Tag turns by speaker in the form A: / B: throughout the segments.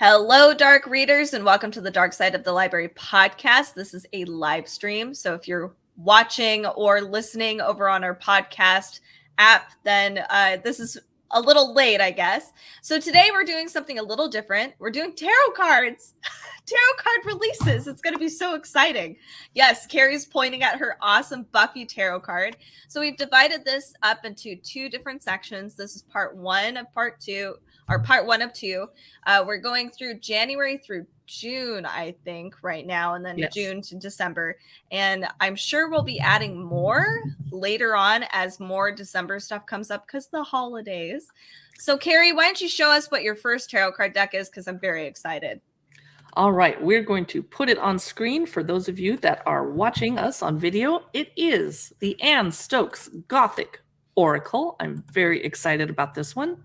A: Hello, dark readers, and welcome to the Dark Side of the Library podcast. This is a live stream. So if you're watching or listening over on our podcast app, then this is a little late, I guess. So today we're doing something a little different. We're doing tarot cards, tarot card releases. It's going to be so exciting. Yes, Carrie's pointing at her awesome Buffy tarot card. So we've divided this up into two different sections. This is part one of part two, or part one of two. We're going through January through June, I think, right now, and then
B: Yes.
A: June to December. And I'm sure we'll be adding more later on as more December stuff comes up because the holidays. So, Carrie, why don't you show us what your first tarot card deck is? Because I'm very excited.
B: All right, we're going to put it on screen for those of you that are watching us on video. It is the Anne Stokes Gothic Oracle. I'm very excited about this one.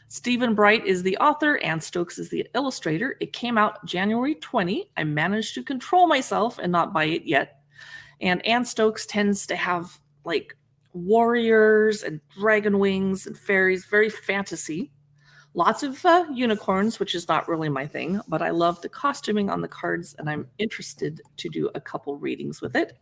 B: Stephen Bright is the author. Anne Stokes is the illustrator. It came out January 20. I managed to control myself and not buy it yet. And Anne Stokes tends to have like warriors and dragon wings and fairies, very fantasy. Lots of unicorns, which is not really my thing, but I love the costuming on the cards, and I'm interested to do a couple readings with it.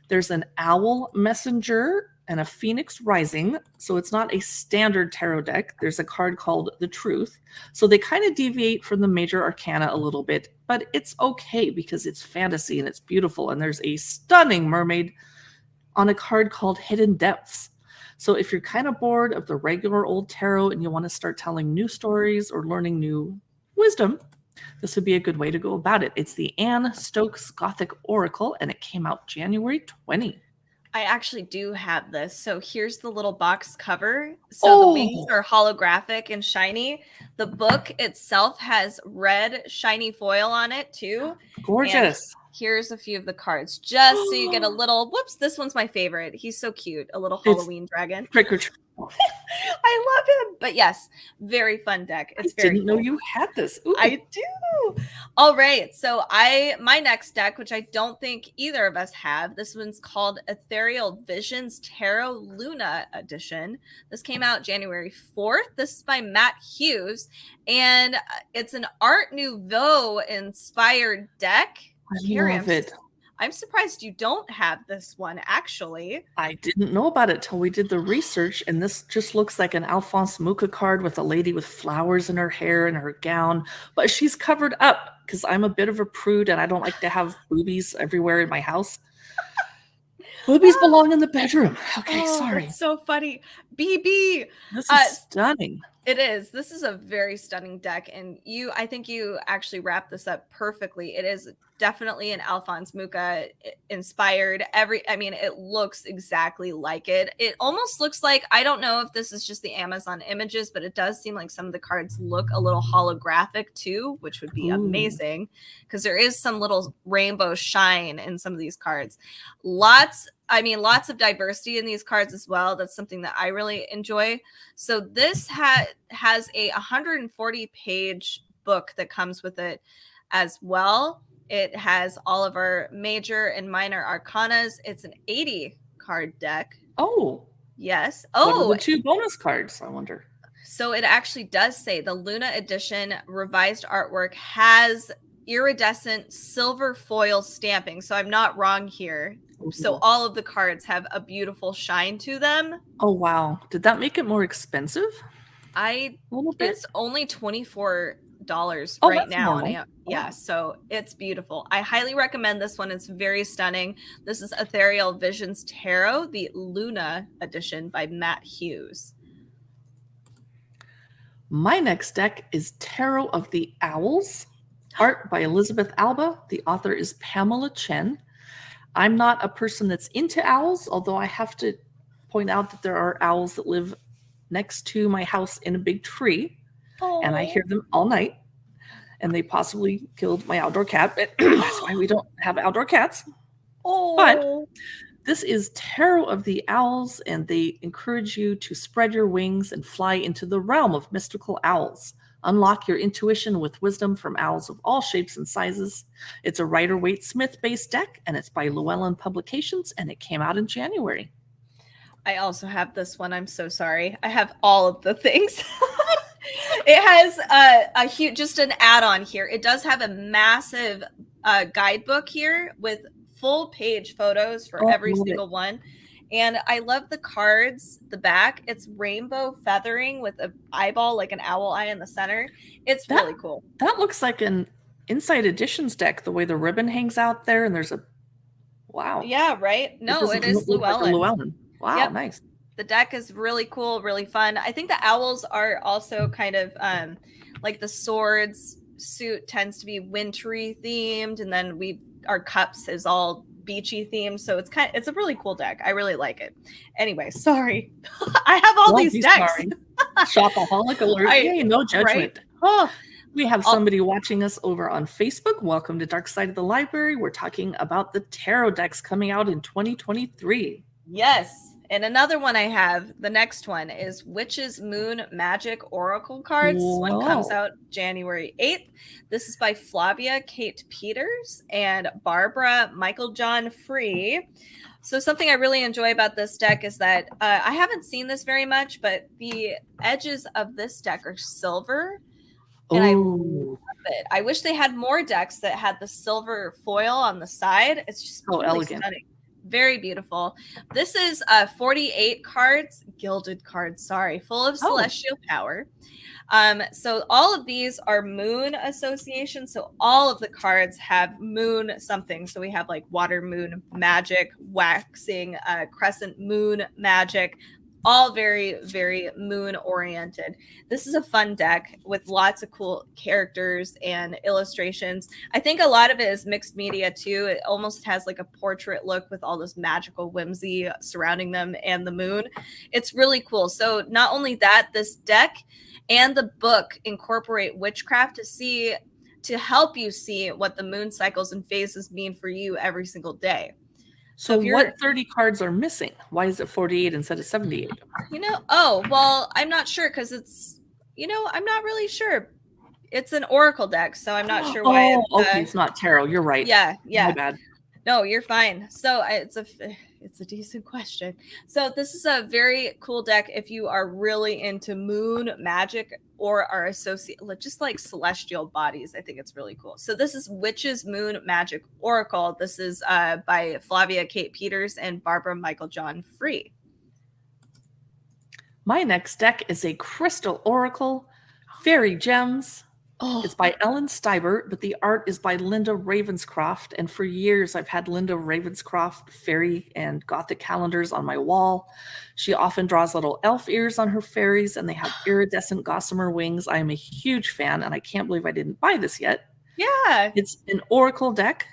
B: There's an owl messenger and a phoenix rising, so it's not a standard tarot deck. There's a card called the Truth, so they kind of deviate from the major arcana a little bit, but it's okay because it's fantasy and it's beautiful, and there's a stunning mermaid on a card called Hidden Depths. So if you're kind of bored of the regular old tarot and you want to start telling new stories or learning new wisdom, this would be a good way to go about it. It's the Anne Stokes Gothic Oracle, and it came out January 20.
A: I actually do have this. So here's the little box cover. So the wings are holographic and shiny. The book itself has red shiny foil on it too.
B: Gorgeous.
A: And here's a few of the cards, just so you get a little, whoops, this one's my favorite. He's so cute. A little Halloween dragon.
B: Trick or treat.
A: I love him. But yes, very fun deck. It's
B: I
A: very
B: didn't know you had this. Ooh.
A: I do. All right. So my next deck, which I don't think either of us have, this one's called Ethereal Visions Tarot Luna Edition. This came out January 4th. This is by Matt Hughes, and it's an Art Nouveau inspired deck.
B: I love it.
A: I'm surprised you don't have this one, actually.
B: I didn't know about it till we did the research, and this just looks like an Alphonse Mucha card with a lady with flowers in her hair and her gown, but she's covered up because I'm a bit of a prude and I don't like to have boobies everywhere in my house. Boobies belong in the bedroom. Okay, sorry.
A: That's so funny. BB.
B: This is stunning.
A: It is. This is a very stunning deck, and I think you actually wrapped this up perfectly. It is definitely an Alphonse Mucha inspired. It looks exactly like it. It almost looks like, I don't know if this is just the Amazon images, but it does seem like some of the cards look a little holographic too, which would be amazing because there is some little rainbow shine in some of these cards. Lots of diversity in these cards as well. That's something that I really enjoy. So this has a 140-page book that comes with it as well. It has all of our major and minor arcanas. It's an 80-card deck.
B: Oh.
A: Yes.
B: Oh. What are the two bonus cards, I wonder?
A: So it actually does say the Luna Edition revised artwork has iridescent silver foil stamping. So I'm not wrong here. So all of the cards have a beautiful shine to them.
B: Oh, wow. Did that make it more expensive?
A: It's only $24 right now. Yeah, so it's beautiful. I highly recommend this one. It's very stunning. This is Ethereal Visions Tarot, the Luna Edition by Matt Hughes.
B: My next deck is Tarot of the Owls, art by Elizabeth Alba. The author is Pamela Chen. I'm not a person that's into owls, although I have to point out that there are owls that live next to my house in a big tree. Aww. And I hear them all night. And they possibly killed my outdoor cat. That's why we don't have outdoor cats. Aww. But this is Tarot of the Owls, and they encourage you to spread your wings and fly into the realm of mystical owls. Unlock your intuition with wisdom from owls of all shapes and sizes. It's a Rider-Waite-Smith-based deck, and it's by Llewellyn Publications, and it came out in January.
A: I also have this one. I'm so sorry. I have all of the things. It has a huge, just an add-on here. It does have a massive guidebook here with full page photos for
B: Oh,
A: every
B: love it.
A: single one. And I love the cards, the back. It's rainbow feathering with an eyeball, like an owl eye in the center. It's really cool.
B: That looks like an Inside Editions deck, the way the ribbon hangs out there, and there's a wow.
A: Yeah, right? No,
B: doesn't
A: it is
B: look like a
A: Llewellyn.
B: Llewellyn. Wow,
A: Yep.
B: nice.
A: The deck is really cool, really fun. I think the owls are also kind of like the swords suit tends to be wintry themed, and then our cups is all beachy themed. So it's a really cool deck. I really like it. Anyway, sorry. I have all
B: Don't
A: these
B: be
A: decks.
B: sorry. Shopaholic alert. Yay, no judgment.
A: Right? Oh,
B: we have somebody watching us over on Facebook. Welcome to Dark Side of the Library. We're talking about the tarot decks coming out in 2023.
A: Yes. And another one I have, the next one is Witch's Moon Magic Oracle cards. This one comes out January 8th. This is by Flavia Kate Peters and Barbara Michael John Free. So something I really enjoy about this deck is that I haven't seen this very much, but the edges of this deck are silver. And I love it. I wish they had more decks that had the silver foil on the side. It's just really
B: elegant.
A: stunning. Very beautiful. This is 48 cards, gilded cards, full of celestial power. So all of these are moon associations. So all of the cards have moon something. So we have like water moon magic, waxing, crescent moon magic, all very, very moon oriented. This is a fun deck with lots of cool characters and illustrations. I think a lot of it is mixed media too. It almost has like a portrait look with all this magical whimsy surrounding them and the moon. It's really cool. So not only that, this deck and the book incorporate witchcraft to help you see what the moon cycles and phases mean for you every single day.
B: So what 30 cards are missing? Why is it 48 instead of 78?
A: I'm not sure because it's, I'm not really sure. It's an oracle deck, so I'm not sure why.
B: It's not tarot. You're right.
A: Yeah.
B: My bad.
A: No, you're fine. So it's a decent question. So this is a very cool deck if you are really into moon magic or are associated just like celestial bodies. I think it's really cool. So this is Witch's Moon Magic Oracle. This is by Flavia Kate Peters and Barbara Michael John Free.
B: My next deck is a Crystal Oracle, Fairy Gems. It's by Ellen Stibert, but the art is by Linda Ravenscroft. And for years, I've had Linda Ravenscroft fairy and gothic calendars on my wall. She often draws little elf ears on her fairies, and they have iridescent gossamer wings. I am a huge fan, and I can't believe I didn't buy this yet.
A: Yeah.
B: It's an oracle deck.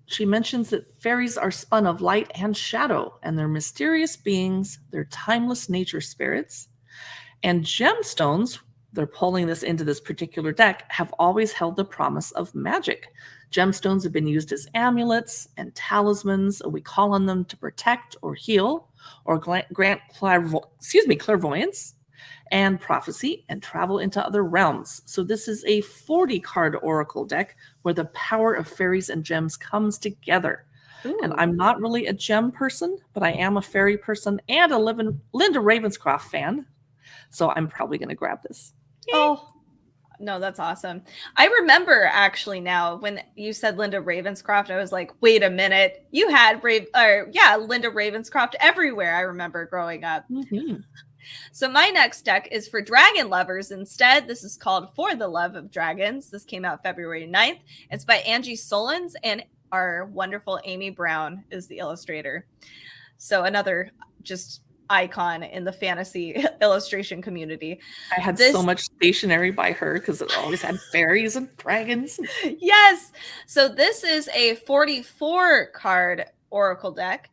B: She mentions that fairies are spun of light and shadow, and they're mysterious beings. They're timeless nature spirits. And gemstones, they're pulling this into this particular deck, have always held the promise of magic. Gemstones have been used as amulets and talismans. We call on them to protect or heal or grant clairvoyance and prophecy and travel into other realms. So this is a 40-card oracle deck where the power of fairies and gems comes together. Ooh. And I'm not really a gem person, but I am a fairy person and a Linda Ravenscroft fan. So I'm probably going to grab this.
A: Oh, no, that's awesome. I remember actually now when you said Linda Ravenscroft, I was like, wait a minute. You had Linda Ravenscroft everywhere. I remember growing up.
B: Mm-hmm.
A: So my next deck is for dragon lovers instead. This is called For the Love of Dragons. This came out February 9th. It's by Angie Solons, and our wonderful Amy Brown is the illustrator. So another just icon in the fantasy illustration community.
B: I had so much stationery by her because it always had fairies and dragons.
A: Yes. So this is a 44-card oracle deck.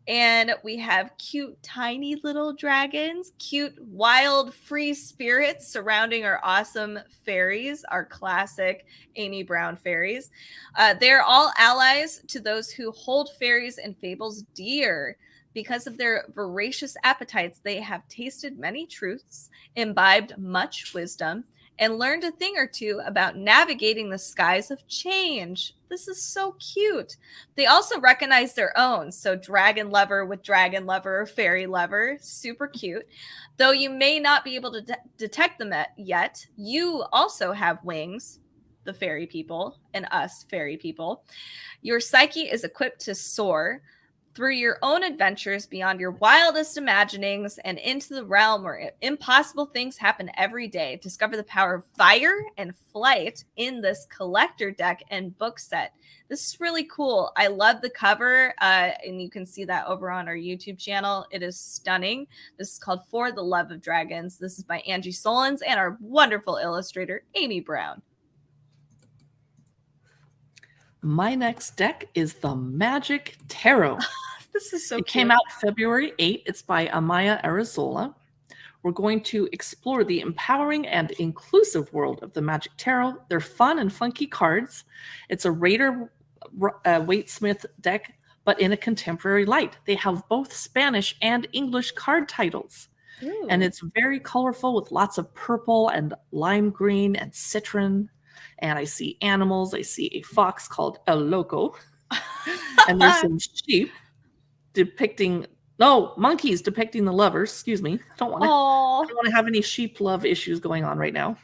A: And we have cute, tiny little dragons, cute, wild, free spirits surrounding our awesome fairies, our classic Amy Brown fairies. They're all allies to those who hold fairies and fables dear. Because of their voracious appetites, they have tasted many truths, imbibed much wisdom, and learned a thing or two about navigating the skies of change. This is so cute. They also recognize their own. So dragon lover with dragon lover, fairy lover, super cute. Though you may not be able to detect them yet, you also have wings, the fairy people, and us fairy people. Your psyche is equipped to soar through your own adventures beyond your wildest imaginings and into the realm where impossible things happen every day. Discover the power of fire and flight in this collector deck and book set. This is really cool. I love the cover, and you can see that over on our YouTube channel. It is stunning. This is called For the Love of Dragons. This is by Angie Solons and our wonderful illustrator, Amy Brown.
B: My next deck is the Magic Tarot.
A: This is so
B: It
A: cute.
B: came out February 8th. It's by Amaya Arizola. We're going to explore the empowering and inclusive world of the Magic Tarot. They're fun and funky cards. It's a Raider Waite-Smith deck, but in a contemporary light. They have both Spanish and English card titles.
A: Ooh.
B: And it's very colorful with lots of purple and lime green and citron. And I see animals. I see a fox called El Loco. And there's some sheep monkeys depicting the lovers. Excuse me. I don't want to have any sheep love issues going on right now.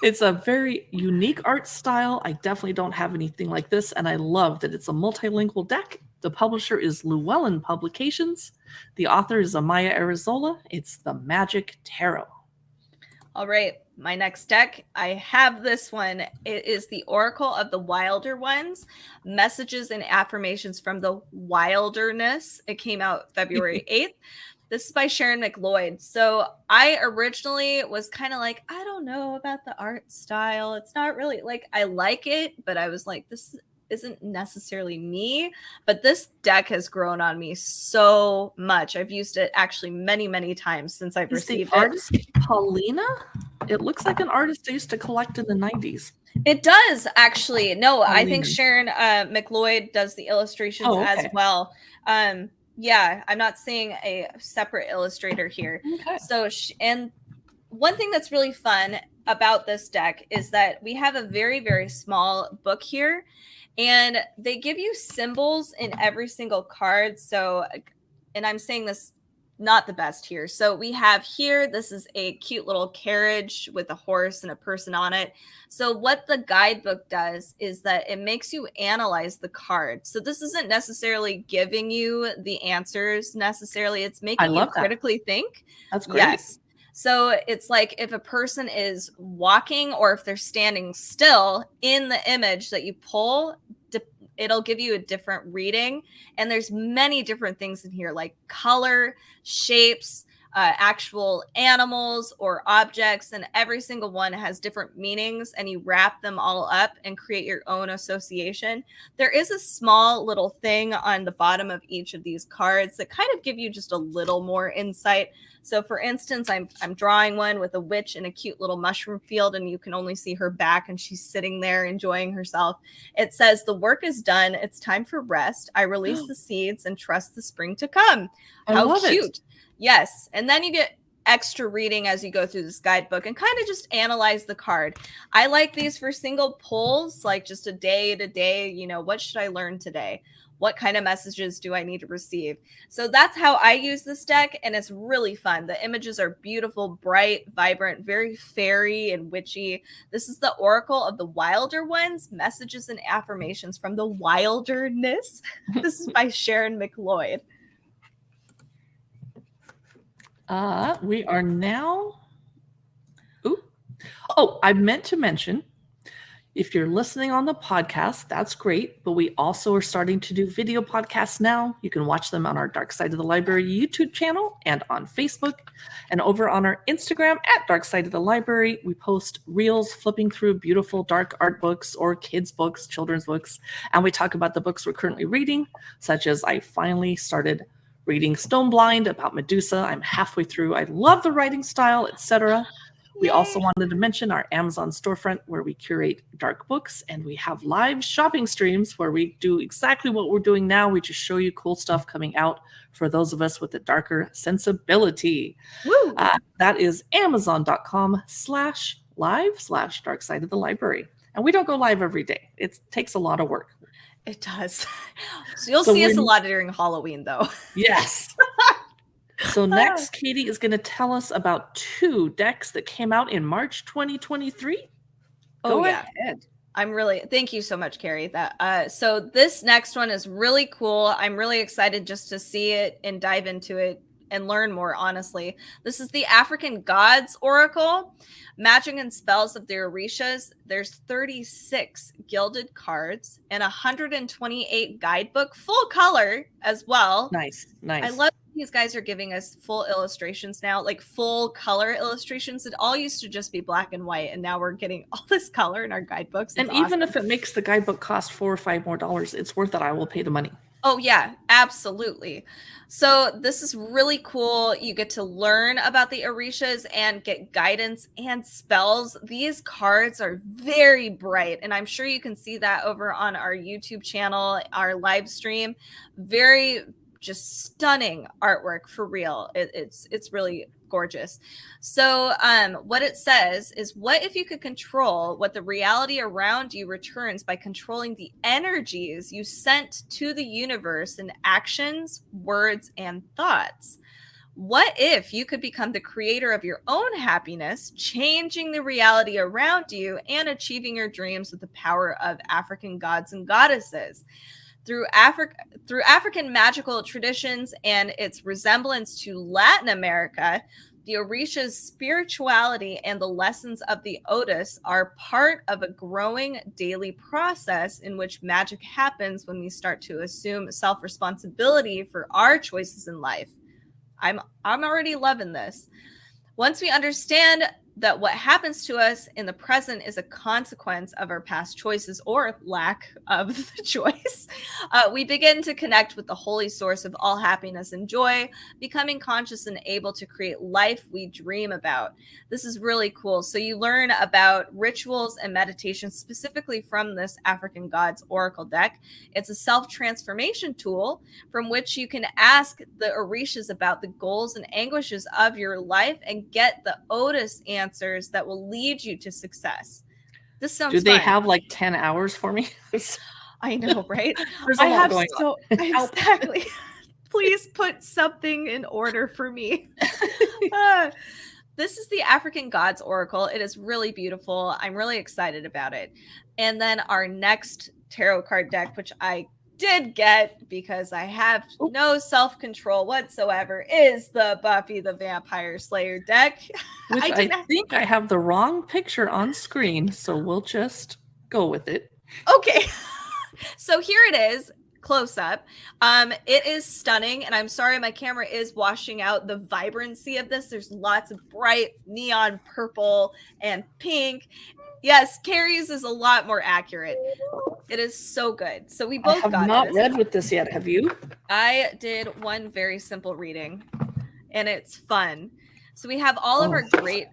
B: It's a very unique art style. I definitely don't have anything like this, and I love that it's a multilingual deck. The publisher is Llewellyn Publications. The author is Amaya Arizola. It's the Magic Tarot.
A: All right, my next deck, I have this one. It is the Oracle of the Wilder Ones, Messages and Affirmations from the Wilderness. It came out February 8th. This is by Sharon McLeod. So I originally was kind of like, I don't know about the art style. It's not really like, I like it, but I was like, this isn't necessarily me. But this deck has grown on me so much. I've used it actually many, many times since I've received it.
B: Artist Paulina? It looks like an artist I used to collect in the 90s.
A: It does, actually. No,
B: Paulina.
A: I think Sharon McLeod does the illustrations as well. Yeah, I'm not seeing a separate illustrator here.
B: Okay.
A: So, and one thing that's really fun about this deck is that we have a very, very small book here, and they give you symbols in every single card. So, and I'm saying this not the best here. So we have here, this is a cute little carriage with a horse and a person on it. So what the guidebook does is that it makes you analyze the card. So this isn't necessarily giving you the answers necessarily. It's making you critically think.
B: That's great.
A: Yes. So it's like if a person is walking or if they're standing still in the image that you pull, it'll give you a different reading. And there's many different things in here, like color, shapes, actual animals or objects, and every single one has different meanings, and you wrap them all up and create your own association. There is a small little thing on the bottom of each of these cards that kind of give you just a little more insight. So for instance, I'm drawing one with a witch in a cute little mushroom field, and you can only see her back, and she's sitting there enjoying herself. It says, "The work is done. It's time for rest. I release the seeds and trust the spring to come." How cute. Yes. And then you get extra reading as you go through this guidebook and kind of just analyze the card. I like these for single pulls, like just a day to day, you know, what should I learn today? What kind of messages do I need to receive? So that's how I use this deck, and it's really fun. The images are beautiful, bright, vibrant, very fairy and witchy. This is the Oracle of the Wilder Ones, Messages and Affirmations from the Wilderness. This is by Sharon McLeod.
B: We are now. Oh, I meant to mention, if you're listening on the podcast, that's great. But we also are starting to do video podcasts now. You can watch them on our Dark Side of the Library YouTube channel and on Facebook. And over on our Instagram at Dark Side of the Library, we post reels flipping through beautiful dark art books or kids' books, children's books. And we talk about the books we're currently reading, such as I finally started reading Stoneblind about Medusa. I'm halfway through. I love the writing style, etc. We also wanted to mention our Amazon storefront where we curate dark books, and we have live shopping streams where we do exactly what we're doing now. We just show you cool stuff coming out for those of us with a darker sensibility.
A: Woo!
B: That is amazon.com/live/dark side of the library. And we don't go live every day. It takes a lot of work.
A: It does. So you'll see us a lot during Halloween, though.
B: Yes. So next, Katie is going to tell us about 2 decks that came out in March 2023. Go ahead.
A: Thank you so much, Carrie. So this next one is really cool. I'm really excited just to see it and dive into it and learn more, honestly. This is the African Gods Oracle, Magic and Spells of the Orishas. There's 36 gilded cards and 128 guidebook, full color as well.
B: Nice.
A: I love these guys are giving us full illustrations now, like full color illustrations. It all used to just be black and white, and now we're getting all this color in our guidebooks.
B: And even if it makes the guidebook cost $4 or $5 more, it's worth it. I will pay the money.
A: Oh yeah, absolutely. So this is really cool. You get to learn about the Orishas and get guidance and spells. These cards are very bright, and I'm sure you can see that over on our YouTube channel, our live stream. Very just stunning artwork for real. It's really gorgeous. So what it says is, what if you could control what the reality around you returns by controlling the energies you sent to the universe in actions, words, and thoughts? What if you could become the creator of your own happiness, changing the reality around you and achieving your dreams with the power of African gods and goddesses? Through African magical traditions and its resemblance to Latin America, the Orisha's spirituality and the lessons of the Otis are part of a growing daily process in which magic happens when we start to assume self-responsibility for our choices in life. I'm already loving this. Once we understand that what happens to us in the present is a consequence of our past choices or lack of the choice, we begin to connect with the holy source of all happiness and joy, becoming conscious and able to create life we dream about. This is really cool. So you learn about rituals and meditation specifically from this African Gods Oracle deck. It's a self-transformation tool from which you can ask the Orishas about the goals and anguishes of your life and get the Otis answers that will lead you to success. This sounds
B: Do they
A: fun.
B: have like 10 hours for me?
A: I know, right?
B: There's a lot going on.
A: Exactly. Please put something in order for me. This is the African Gods Oracle. It is really beautiful. I'm really excited about it. And then our next tarot card deck, which I did get because I have no self-control whatsoever, is the Buffy the Vampire Slayer deck.
B: Which I think I have the wrong picture on screen, so we'll just go with it.
A: Okay. So here it is, close up. It is stunning, and I'm sorry my camera is washing out the vibrancy of this. There's lots of bright neon purple and pink. Yes, Carrie's is a lot more accurate. It is so good. So we both got
B: I have not read with this yet. Have you?
A: I did one very simple reading, and it's fun. So we have all of our great.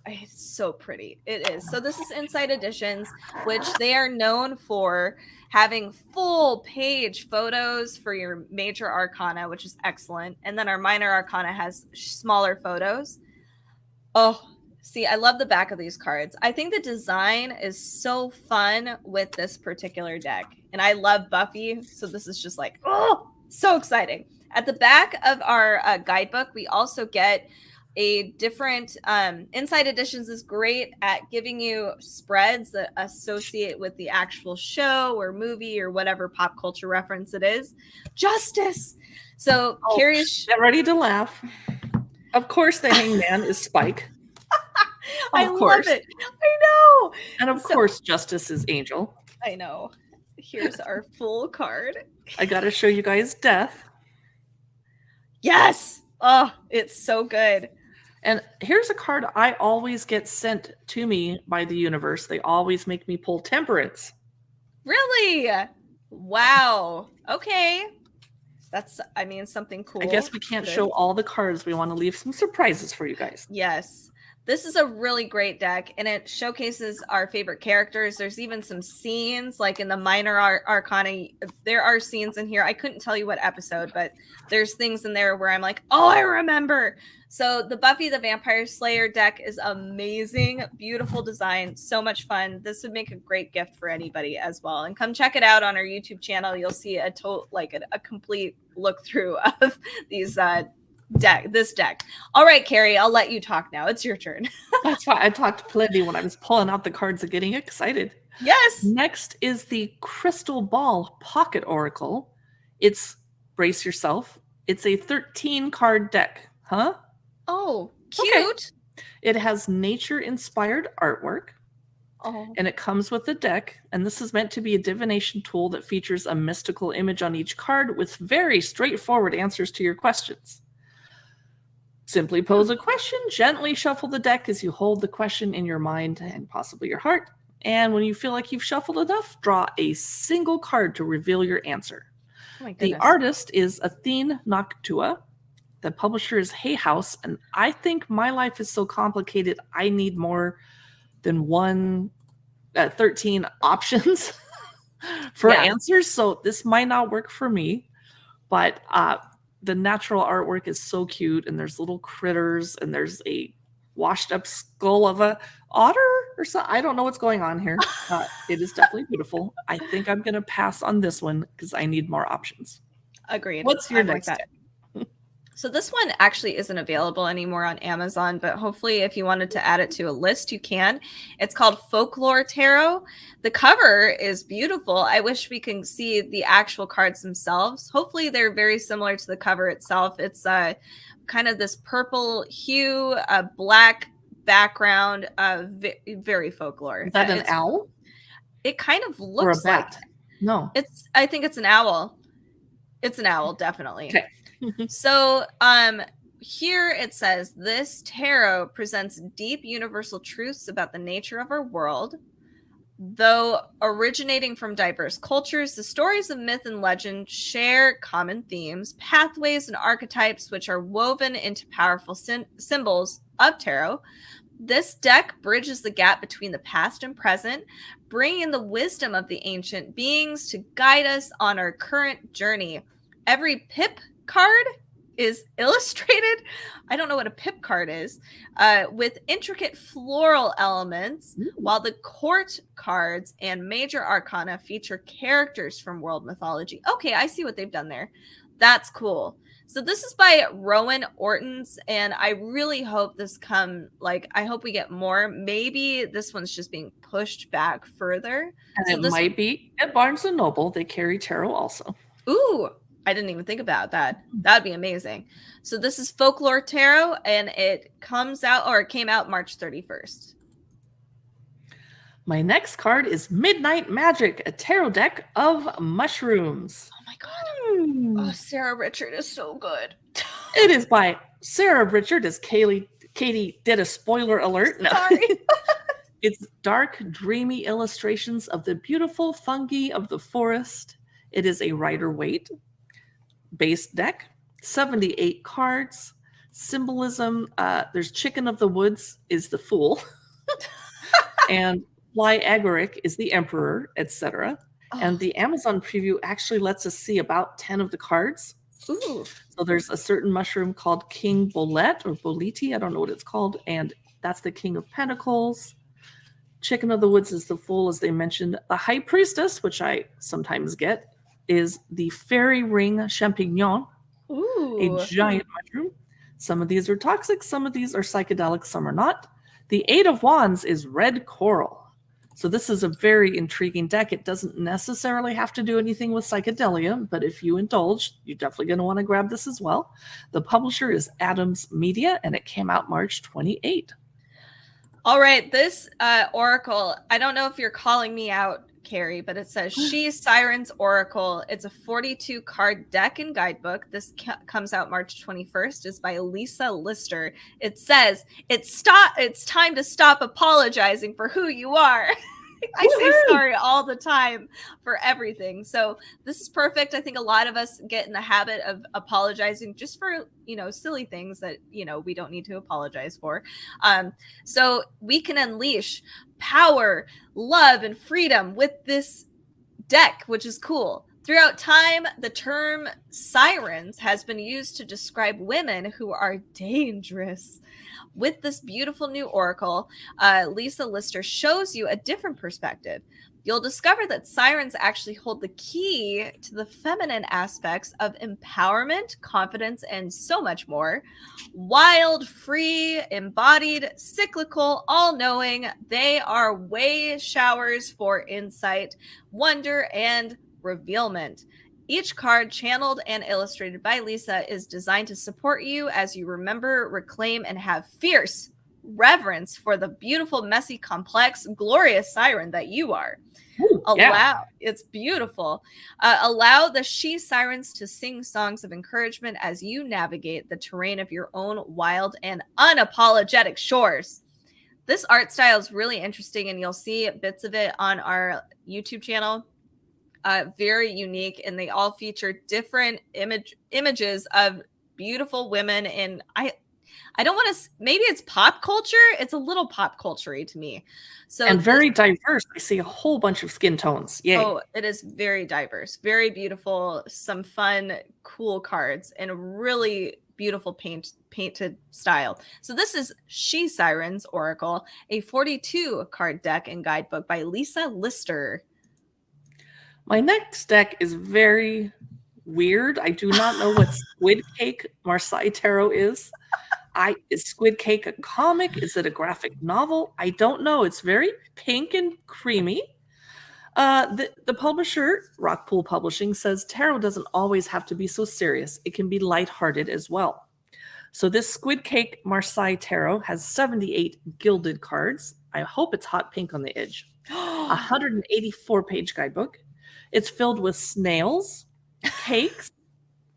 A: It's so pretty. It is. So this is Inside Editions, which they are known for having full page photos for your major arcana, which is excellent. And then our minor arcana has smaller photos. Oh, see, I love the back of these cards. I think the design is so fun with this particular deck. And I love Buffy. So this is just like, oh, so exciting. At the back of our guidebook, we also get a different Inside Editions is great at giving you spreads that associate with the actual show or movie or whatever pop culture reference it is. Justice. So Carrie's
B: get ready to laugh. Of course, the Hangman is Spike.
A: I love it. I know.
B: And of course, Justice is Angel.
A: I know. Here's our full card.
B: I got to show you guys Death.
A: Yes. Oh, it's so good.
B: And here's a card I always get sent to me by the universe. They always make me pull Temperance.
A: Really? Wow. Okay. That's, I mean, something cool.
B: I guess we can't show all the cards. We want to leave some surprises for you guys.
A: Yes. This is a really great deck, and it showcases our favorite characters. There's even some scenes, like in the Minor Arcana. There are scenes in here. I couldn't tell you what episode, but there's things in there where I'm like, oh, I remember. So the Buffy the Vampire Slayer deck is amazing. Beautiful design. So much fun. This would make a great gift for anybody as well. And come check it out on our YouTube channel. You'll see a complete look through of these this deck. All right, Carrie, I'll let you talk now. It's your turn.
B: That's why I talked plenty when I was pulling out the cards and getting excited.
A: Yes.
B: Next is the Crystal Ball Pocket Oracle. It's, brace yourself, it's a 13 card deck. Huh?
A: Oh, cute.
B: Okay. It has nature-inspired artwork.
A: Oh.
B: And it comes with the deck, and this is meant to be a divination tool that features a mystical image on each card with very straightforward answers to your questions. Simply pose a question, gently shuffle the deck as you hold the question in your mind and possibly your heart. And when you feel like you've shuffled enough, draw a single card to reveal your answer.
A: Oh my
B: the
A: goodness.
B: artist is Athene Noctua. The publisher is Hay House. And I think my life is so complicated, I need more than 13 options for answers. So this might not work for me, but the natural artwork is so cute, and there's little critters, and there's a washed up skull of a otter or something. I don't know what's going on here. It is definitely beautiful. I think I'm going to pass on this one because I need more options.
A: Agreed.
B: What's your next deck?
A: So this one actually isn't available anymore on Amazon, but hopefully if you wanted to add it to a list, you can. It's called Folklore Tarot. The cover is beautiful. I wish we can see the actual cards themselves. Hopefully they're very similar to the cover itself. It's kind of this purple hue, a black background, very folklore.
B: Is that an owl?
A: It kind of looks
B: or a bat?
A: like.
B: No.
A: I think it's an owl. It's an owl, definitely.
B: Okay.
A: So here it says, this tarot presents deep universal truths about the nature of our world. Though originating from diverse cultures, the stories of myth and legend share common themes, pathways, and archetypes which are woven into powerful symbols of tarot. This deck bridges the gap between the past and present, bringing the wisdom of the ancient beings to guide us on our current journey. Every pip card is illustrated. I don't know what a pip card is, with intricate floral elements, while the court cards and major arcana feature characters from world mythology. Okay, I see what they've done there. That's cool. So this is by Rowan Ortons, and I really hope I hope we get more. Maybe this one's just being pushed back further.
B: And it might be at Barnes & Noble. They carry tarot also.
A: Ooh, I didn't even think about that. That'd be amazing. So this is Folklore Tarot, and it came out March 31st.
B: My next card is Midnight Magic, a tarot deck of mushrooms.
A: Oh my god. Oh, Sarah Richard is so good.
B: It is by Sarah Richard, as Katie did a spoiler alert. No.
A: Sorry.
B: It's dark, dreamy illustrations of the beautiful fungi of the forest. It is a Rider-Waite base deck, 78 cards, symbolism. There's Chicken of the Woods is the Fool, and Fly Agaric is the Emperor, etc. Oh. And the Amazon preview actually lets us see about 10 of the cards.
A: Ooh.
B: So there's a certain mushroom called King Bolette or Boliti, I don't know what it's called, and that's the King of Pentacles. Chicken of the Woods is the Fool, as they mentioned. The High Priestess, which I sometimes get, is the Fairy Ring Champignon.
A: Ooh.
B: A giant mushroom. Some of these are toxic, some of these are psychedelic, some are not. The Eight of Wands is Red Coral. So this is a very intriguing deck. It doesn't necessarily have to do anything with psychedelia, but if you indulge, you're definitely going to want to grab this as well. The publisher is Adams Media, and it came out March 28.
A: All right, this Oracle, I don't know if you're calling me out, Carrie, but it says She's Siren's Oracle. It's a 42 card deck and guidebook. This comes out March 21st. It's by Lisa Lister. It says it's time to stop apologizing for who you are. I say sorry all the time for everything. So this is perfect. I think a lot of us get in the habit of apologizing just for, silly things that, we don't need to apologize for. So we can unleash power, love, and freedom with this deck, which is cool. Throughout time, the term sirens has been used to describe women who are dangerous. With this beautiful new oracle, Lisa Lister shows you a different perspective. You'll discover that sirens actually hold the key to the feminine aspects of empowerment, confidence, and so much more. Wild, free, embodied, cyclical, all knowing, they are way showers for insight, wonder, and revealment. Each card, channeled and illustrated by Lisa, is designed to support you as you remember, reclaim, and have fierce reverence for the beautiful, messy, complex, glorious siren that you are.
B: Ooh, yeah.
A: It's beautiful. Allow the she sirens to sing songs of encouragement as you navigate the terrain of your own wild and unapologetic shores. This art style is really interesting, and you'll see bits of it on our YouTube channel. Very unique, and they all feature different images of beautiful women. And I don't want to, maybe it's pop culture. It's a little pop culture-y to me. So
B: and very diverse. I see a whole bunch of skin tones. Yay.
A: Oh, it is very diverse, very beautiful, some fun, cool cards, and a really beautiful painted style. So this is She Sirens Oracle, a 42 card deck and guidebook by Lisa Lister.
B: My next deck is very weird. I do not know what Squid Cake Marseille Tarot is. Is Squid Cake a comic? Is it a graphic novel? I don't know. It's very pink and creamy. The publisher, Rockpool Publishing, says tarot doesn't always have to be so serious. It can be lighthearted as well. So this Squid Cake Marseille Tarot has 78 gilded cards. I hope it's hot pink on the edge. 184-page guidebook. It's filled with snails, cakes,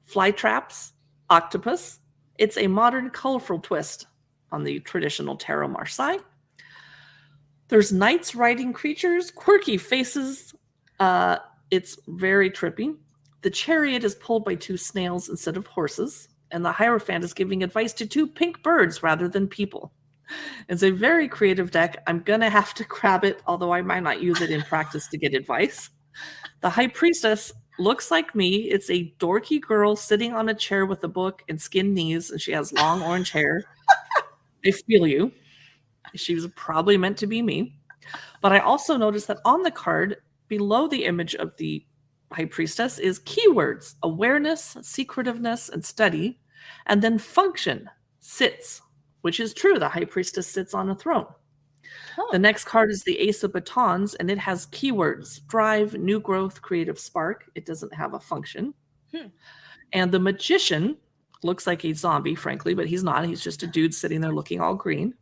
B: fly traps, octopus. It's a modern, colorful twist on the traditional Tarot Marseille. There's knights riding creatures, quirky faces. It's very trippy. The chariot is pulled by 2 snails instead of horses, and the Hierophant is giving advice to 2 pink birds rather than people. It's a very creative deck. I'm going to have to grab it, although I might not use it in practice to get advice. The High Priestess looks like me. It's a dorky girl sitting on a chair with a book and skinned knees, and she has long orange hair. I feel you. She was probably meant to be me. But I also noticed that on the card, below the image of the High Priestess, is keywords: awareness, secretiveness, and study. And then function, sits, which is true. The High Priestess sits on a throne. The next card is the Ace of Batons, and it has keywords: drive, new growth, creative spark. It doesn't have a function. And the Magician looks like a zombie, frankly, but he's not. He's just a dude sitting there looking all green.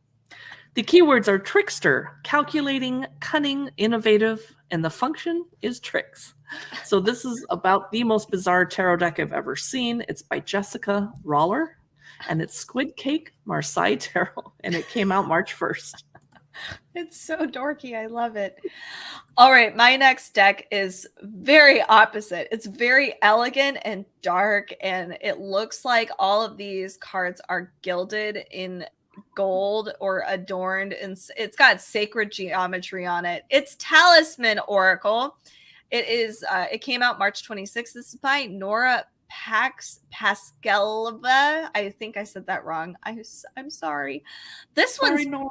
B: The keywords are trickster, calculating, cunning, innovative, and the function is tricks. So this is about the most bizarre tarot deck I've ever seen. It's by Jessica Roller, and it's Squid Cake Marseille Tarot, and it came out March 1st.
A: It's so dorky. I love it. All right. My next deck is very opposite. It's very elegant and dark, and it looks like all of these cards are gilded in gold or adorned, and it's got sacred geometry on it. It's Talisman Oracle. It came out March 26th. This is by Nora Paskalova. I think I said that wrong. I'm sorry.
B: Sorry, Nora.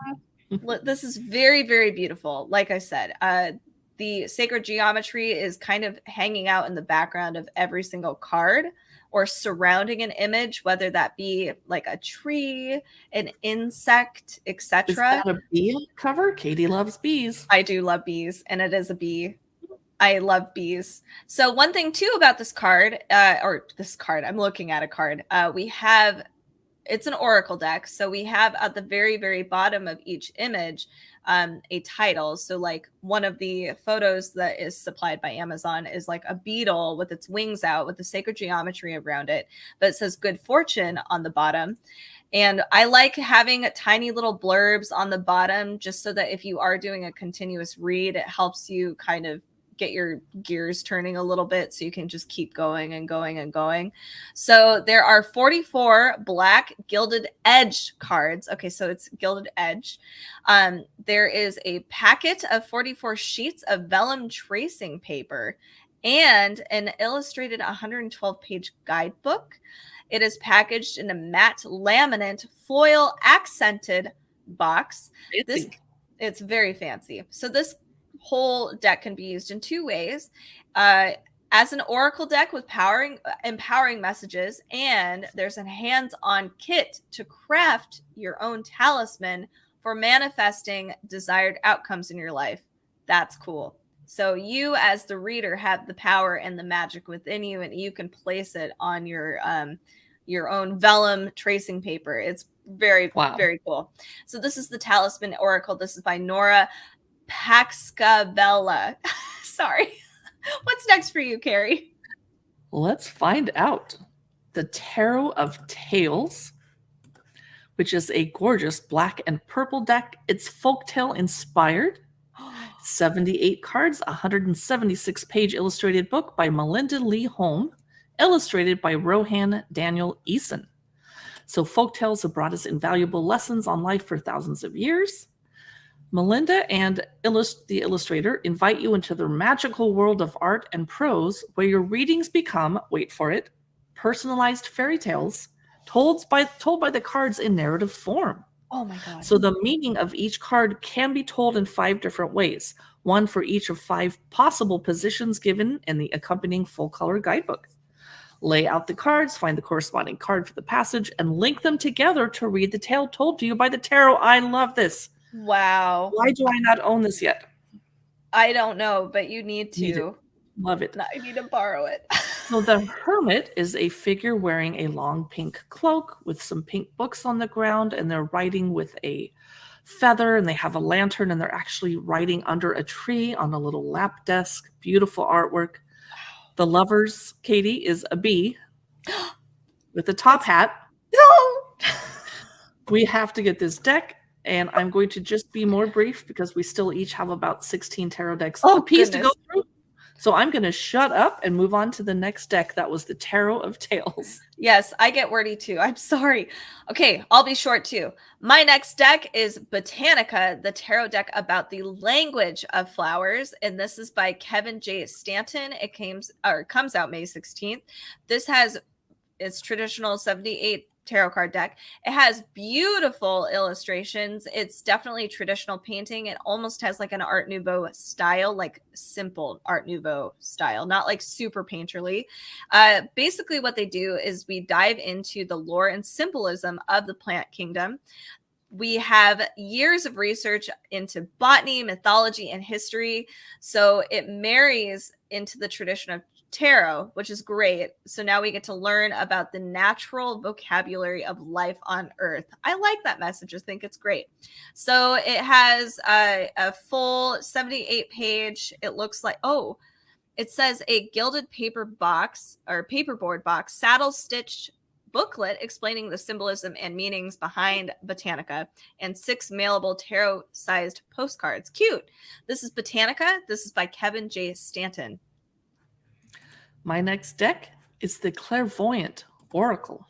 A: This is very, very beautiful. Like I said, the sacred geometry is kind of hanging out in the background of every single card or surrounding an image, whether that be like a tree, an insect, etc.
B: Is that a bee cover? Katie loves bees.
A: I do love bees, and it is a bee. I love bees. So one thing too about this card, I'm looking at a card. It's an oracle deck. So we have at the very, very bottom of each image a title. So like one of the photos that is supplied by Amazon is like a beetle with its wings out with the sacred geometry around it, but it says good fortune on the bottom. And I like having tiny little blurbs on the bottom just so that if you are doing a continuous read, it helps you kind of get your gears turning a little bit so you can just keep going and going and going. So there are 44 black gilded edge cards. Okay, so it's gilded edge. There is a packet of 44 sheets of vellum tracing paper and an illustrated 112-page guidebook. It is packaged in a matte laminate foil accented box. It's very fancy. So this whole deck can be used in two ways. As an oracle deck with empowering messages, and there's a hands-on kit to craft your own talisman for manifesting desired outcomes in your life. That's cool. So you as the reader have the power and the magic within you, and you can place it on your own vellum tracing paper. It's very, very cool. So this is the Talisman Oracle. This is by Nora Paxcabella. Sorry. What's next for you, Carrie?
B: Let's find out. The Tarot of Tales, which is a gorgeous black and purple deck. It's folktale inspired. 78 cards, 176-page illustrated book by Melinda Lee Holm, illustrated by Rohan Daniel Eason. So folktales have brought us invaluable lessons on life for thousands of years. Melinda and the illustrator invite you into the magical world of art and prose, where your readings become, wait for it, personalized fairy tales told by the cards in narrative form.
A: Oh my God.
B: So the meaning of each card can be told in 5 different ways, one for each of 5 possible positions given in the accompanying full-color guidebook. Lay out the cards, find the corresponding card for the passage, and link them together to read the tale told to you by the tarot. I love this.
A: Wow.
B: Why do I not own this yet?
A: I don't know, but you need to.
B: Need it. Love it.
A: I need to borrow it.
B: So the Hermit is a figure wearing a long pink cloak with some pink books on the ground, and they're writing with a feather, and they have a lantern, and they're actually writing under a tree on a little lap desk. Beautiful artwork. The Lovers, Katie, is a bee with a top hat.
A: No!
B: We have to get this deck, and I'm going to just be more brief because we still each have about 16 tarot decks apiece to go through. So I'm going to shut up and move on to the next deck. That was the Tarot of Tales.
A: Yes, I get wordy too. I'm sorry. Okay, I'll be short too. My next deck is Botanica, the tarot deck about the language of flowers. And this is by Kevin J. Stanton. It comes out May 16th. This has its traditional 78 tarot card deck. It has beautiful illustrations. It's definitely traditional painting. It almost has like an Art Nouveau style, like simple Art Nouveau style, not like super painterly. Basically what they do is we dive into the lore and symbolism of the plant kingdom. We have years of research into botany, mythology, and history. So it marries into the tradition of tarot, which is great. So now we get to learn about the natural vocabulary of life on Earth. I like that message. I think it's great. So it has a full 78-page. It looks like, it says a gilded paper box or paperboard box, saddle stitched booklet explaining the symbolism and meanings behind Botanica, and 6 mailable tarot-sized postcards. Cute. This is Botanica. This is by Kevin J. Stanton.
B: My next deck is the Clairvoyant Oracle.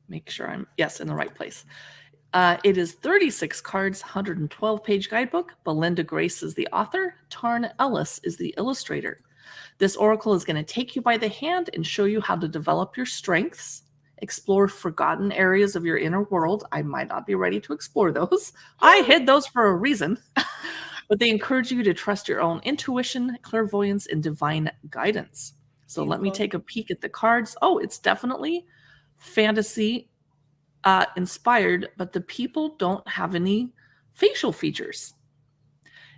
B: Make sure I'm, in the right place. It is 36 cards, 112-page guidebook. Belinda Grace is the author. Tarn Ellis is the illustrator. This oracle is going to take you by the hand and show you how to develop your strengths, explore forgotten areas of your inner world. I might not be ready to explore those. I hid those for a reason. But they encourage you to trust your own intuition, clairvoyance, and divine guidance. So Let me take a peek at the cards. Oh, it's definitely fantasy inspired, but the people don't have any facial features.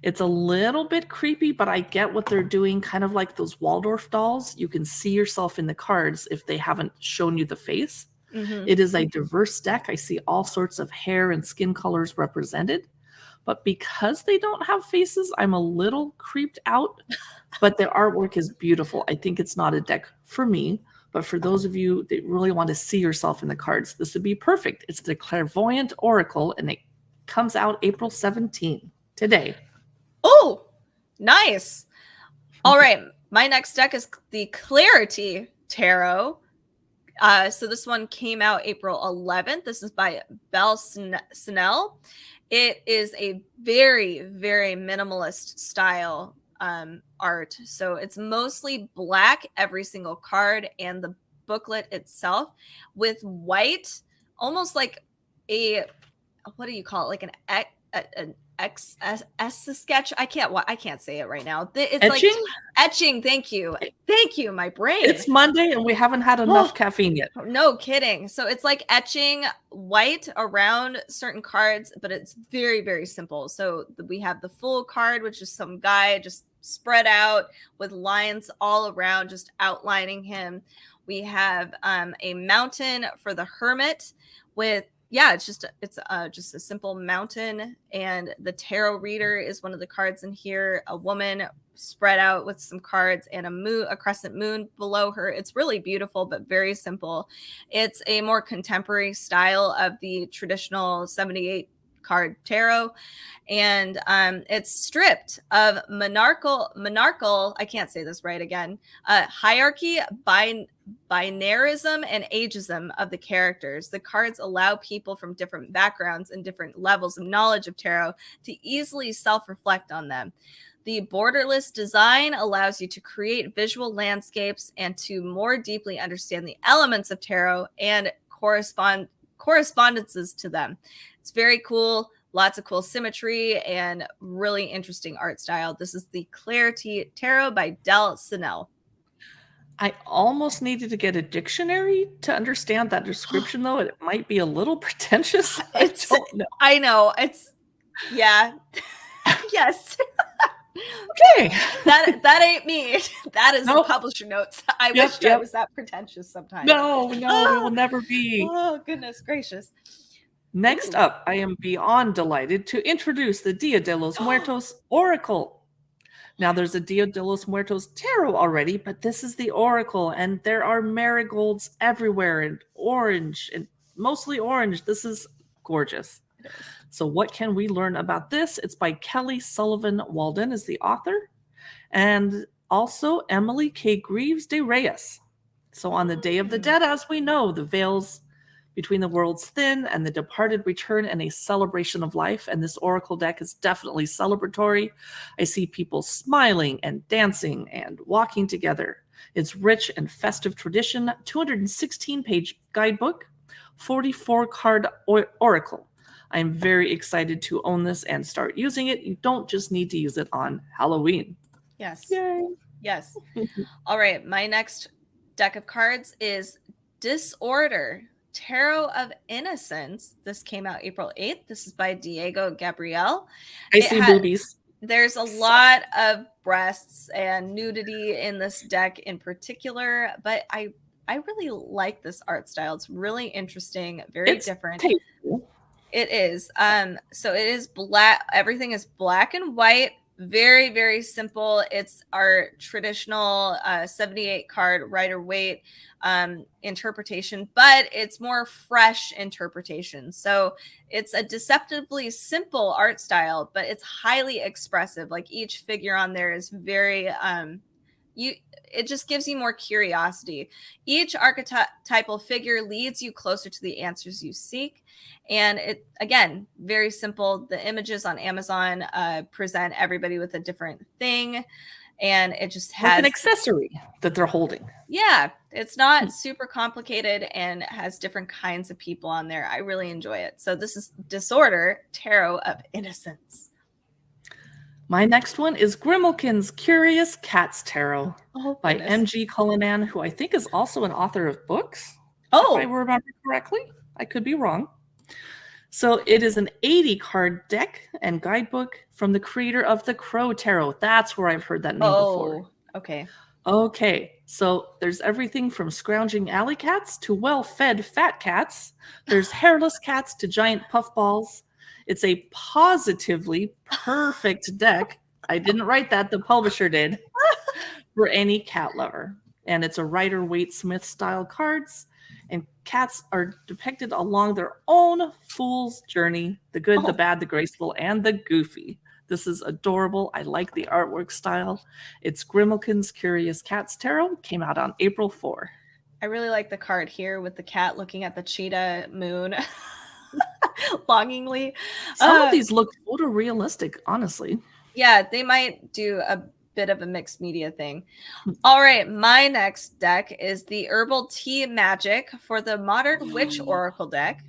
B: It's a little bit creepy, but I get what they're doing, kind of like those Waldorf dolls. You can see yourself in the cards if they haven't shown you the face. Mm-hmm. It is a diverse deck. I see all sorts of hair and skin colors represented. But because they don't have faces, I'm a little creeped out. But their artwork is beautiful. I think it's not a deck for me, but for those of you that really want to see yourself in the cards, this would be perfect. It's the Clairvoyant Oracle, and it comes out April 17th, today.
A: Oh, nice. All right. My next deck is the Clarity Tarot. So this one came out April 11th. This is by Belle Snell. It is a very, very minimalist style art. So it's mostly black, every single card, and the booklet itself with white, almost like a, what do you call it? Like an sketch. I can't say it right now. It's
B: Etching?
A: like etching. Thank you, my brain.
B: It's Monday and we haven't had enough caffeine yet.
A: No kidding. So it's like etching white around certain cards, but it's very, very simple. So we have the full card, which is some guy just spread out with lines all around, just outlining him. We have a mountain for the hermit with, it's just a simple mountain, and the tarot reader is one of the cards in here. A woman spread out with some cards and a crescent moon below her. It's really beautiful, but very simple. It's a more contemporary style of the traditional 78 card tarot, and it's stripped of monarchical, I can't say this right again, hierarchy, binarism, and ageism of the characters. The cards allow people from different backgrounds and different levels of knowledge of tarot to easily self-reflect on them. The borderless design allows you to create visual landscapes and to more deeply understand the elements of tarot and correspondences to them. It's very cool. Lots of cool symmetry and really interesting art style. This is the Clarity Tarot by Belle Snell.
B: I almost needed to get a dictionary to understand that description, though. It might be a little pretentious. I don't know.
A: I know. It's, yeah. Yes.
B: Okay.
A: That ain't me. That is the publisher notes. I wish I was that pretentious sometimes.
B: No, we will never be.
A: Oh, goodness gracious.
B: Next up, I am beyond delighted to introduce the Dia de los Muertos Oracle. Now, there's a Dia de los Muertos tarot already, but this is the Oracle, and there are marigolds everywhere, and orange, and mostly orange. This is gorgeous. So what can we learn about this? It's by Kelly Sullivan Walden is the author, and also Emily K. Greaves de Reyes. So on the Day of the Dead, as we know, the veils between the worlds thin and the departed return in a celebration of life. And this Oracle deck is definitely celebratory. I see people smiling and dancing and walking together. It's rich and festive tradition, 216-page guidebook, 44-card oracle. I'm very excited to own this and start using it. You don't just need to use it on Halloween.
A: Yes.
B: Yay.
A: Yes. All right. My next deck of cards is Disorder, Tarot of Innocence. This came out April 8th. This is by Diego Gabriel.
B: I see boobies.
A: There's a lot of breasts and nudity in this deck in particular, but I really like this art style. It's really interesting, very different.
B: Tasteful.
A: It is. So it is black. Everything is black and white. Very, very simple. It's our traditional 78 card Rider-Waite interpretation, but it's more fresh interpretation. So it's a deceptively simple art style, but it's highly expressive. Like each figure on there is very it just gives you more curiosity. Each archetypal figure leads you closer to the answers you seek. And it, again, very simple. The images on Amazon present everybody with a different thing. And it just has
B: like an accessory that they're holding.
A: Yeah, it's not super complicated and has different kinds of people on there. I really enjoy it. So this is Disorder, Tarot of Innocence.
B: My next one is Grimalkin's Curious Cats Tarot by M.G. Cullinan, who I think is also an author of books. If I remember correctly. I could be wrong. So it is an 80-card deck and guidebook from the creator of the Crow Tarot. That's where I've heard that name before. Okay. So there's everything from scrounging alley cats to well-fed fat cats. There's hairless cats to giant puffballs. It's a positively perfect deck. I didn't write that, the publisher did, for any cat lover. And it's a Rider-Waite Smith style cards. And cats are depicted along their own fool's journey, the good, the bad, the graceful, and the goofy. This is adorable. I like the artwork style. It's Grimalkin's Curious Cats Tarot. Came out on April 4.
A: I really like the card here with the cat looking at the cheetah moon longingly.
B: Some of these look photorealistic, honestly.
A: Yeah, they might do a bit of a mixed media thing. All right, my next deck is the Herbal Tea Magic for the Modern Witch Oracle deck.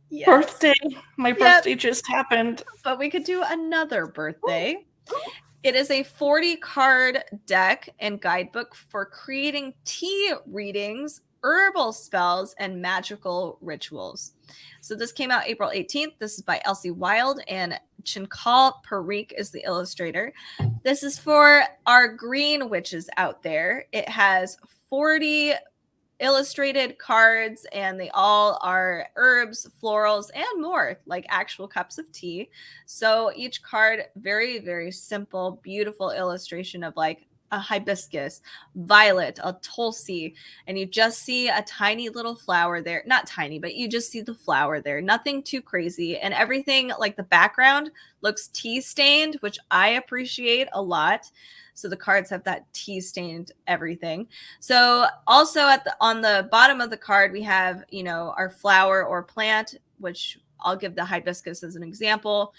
B: Yes. Birthday. My birthday just happened.
A: But we could do another birthday. It is a 40-card deck and guidebook for creating tea readings, herbal spells, and magical rituals. So this came out April 18th. This is by Elsie Wild, and Chinkal Parikh is the illustrator. This is for our green witches out there. It has 40 illustrated cards, and they all are herbs, florals, and more, like actual cups of tea. So each card, very, very simple, beautiful illustration of like a hibiscus, violet, a tulsi, and you just see a tiny little flower there. Not tiny, but you just see the flower there. Nothing too crazy. And everything, like the background, looks tea stained, which I appreciate a lot. So the cards have that tea stained everything. So also on the bottom of the card, we have, you know, our flower or plant, which I'll give the hibiscus as an example.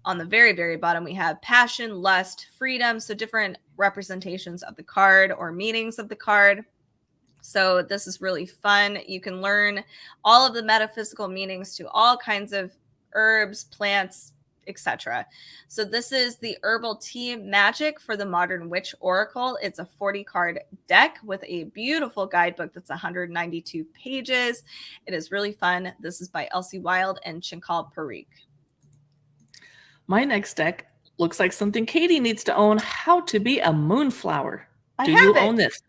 A: On the very, very bottom, we have passion, lust, freedom. So different representations of the card or meanings of the card. So this is really fun. You can learn all of the metaphysical meanings to all kinds of herbs, plants, etc. So this is the Herbal Tea Magic for the Modern Witch Oracle. It's a 40-card deck with a beautiful guidebook that's 192 pages. It is really fun. This is by Elsie Wild and Chinkal Parikh.
B: My next deck looks like something Katie needs to own. How to Be a Moonflower. Do you own this?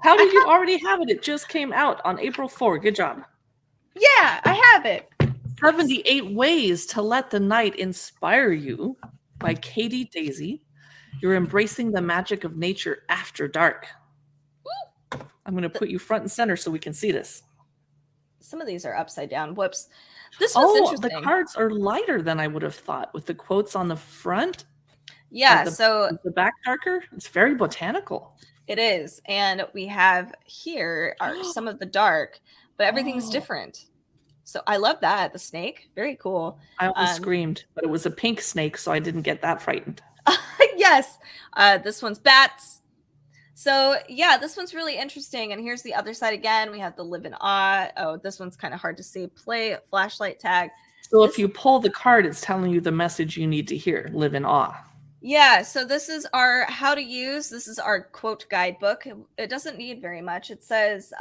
B: How did you already have it? It just came out on April 4. Good job.
A: Yeah, I have it.
B: 78 Ways to Let the Night Inspire You by Katie Daisy. You're embracing the magic of nature after dark. I'm going to put you front and center so we can see this.
A: Some of these are upside down. Whoops. This was interesting.
B: The cards are lighter than I would have thought with the quotes on the front.
A: Yeah,
B: the back darker. It's very botanical.
A: It is. And we have here are some of the dark, but everything's different. So I love that. The snake. Very cool.
B: I almost screamed, but it was a pink snake, so I didn't get that frightened.
A: Yes. This one's bats. So yeah, this one's really interesting. And here's the other side again. We have the Live in Awe. Oh, this one's kind of hard to see. Play flashlight tag.
B: So if you pull the card, it's telling you the message you need to hear. Live in awe.
A: Yeah, so this is our how to use. This is our quote guidebook. It doesn't need very much. It says,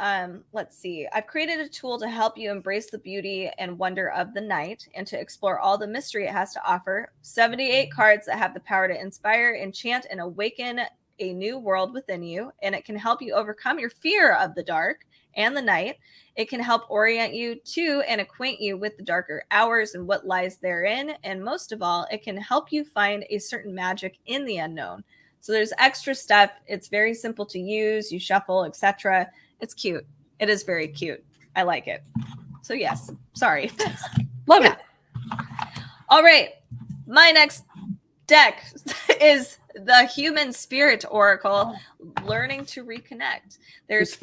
A: let's see. I've created a tool to help you embrace the beauty and wonder of the night and to explore all the mystery it has to offer. 78 cards that have the power to inspire, enchant, and awaken a new world within you. And it can help you overcome your fear of the dark and the night. It can help orient you to and acquaint you with the darker hours and what lies therein. And most of all, it can help you find a certain magic in the unknown. So there's extra stuff. It's very simple to use. You shuffle, etc. It's cute. It is very cute. I like it. So yes, sorry.
B: Love it.
A: All right. My next deck is the Human Spirit Oracle, Learning to Reconnect. There's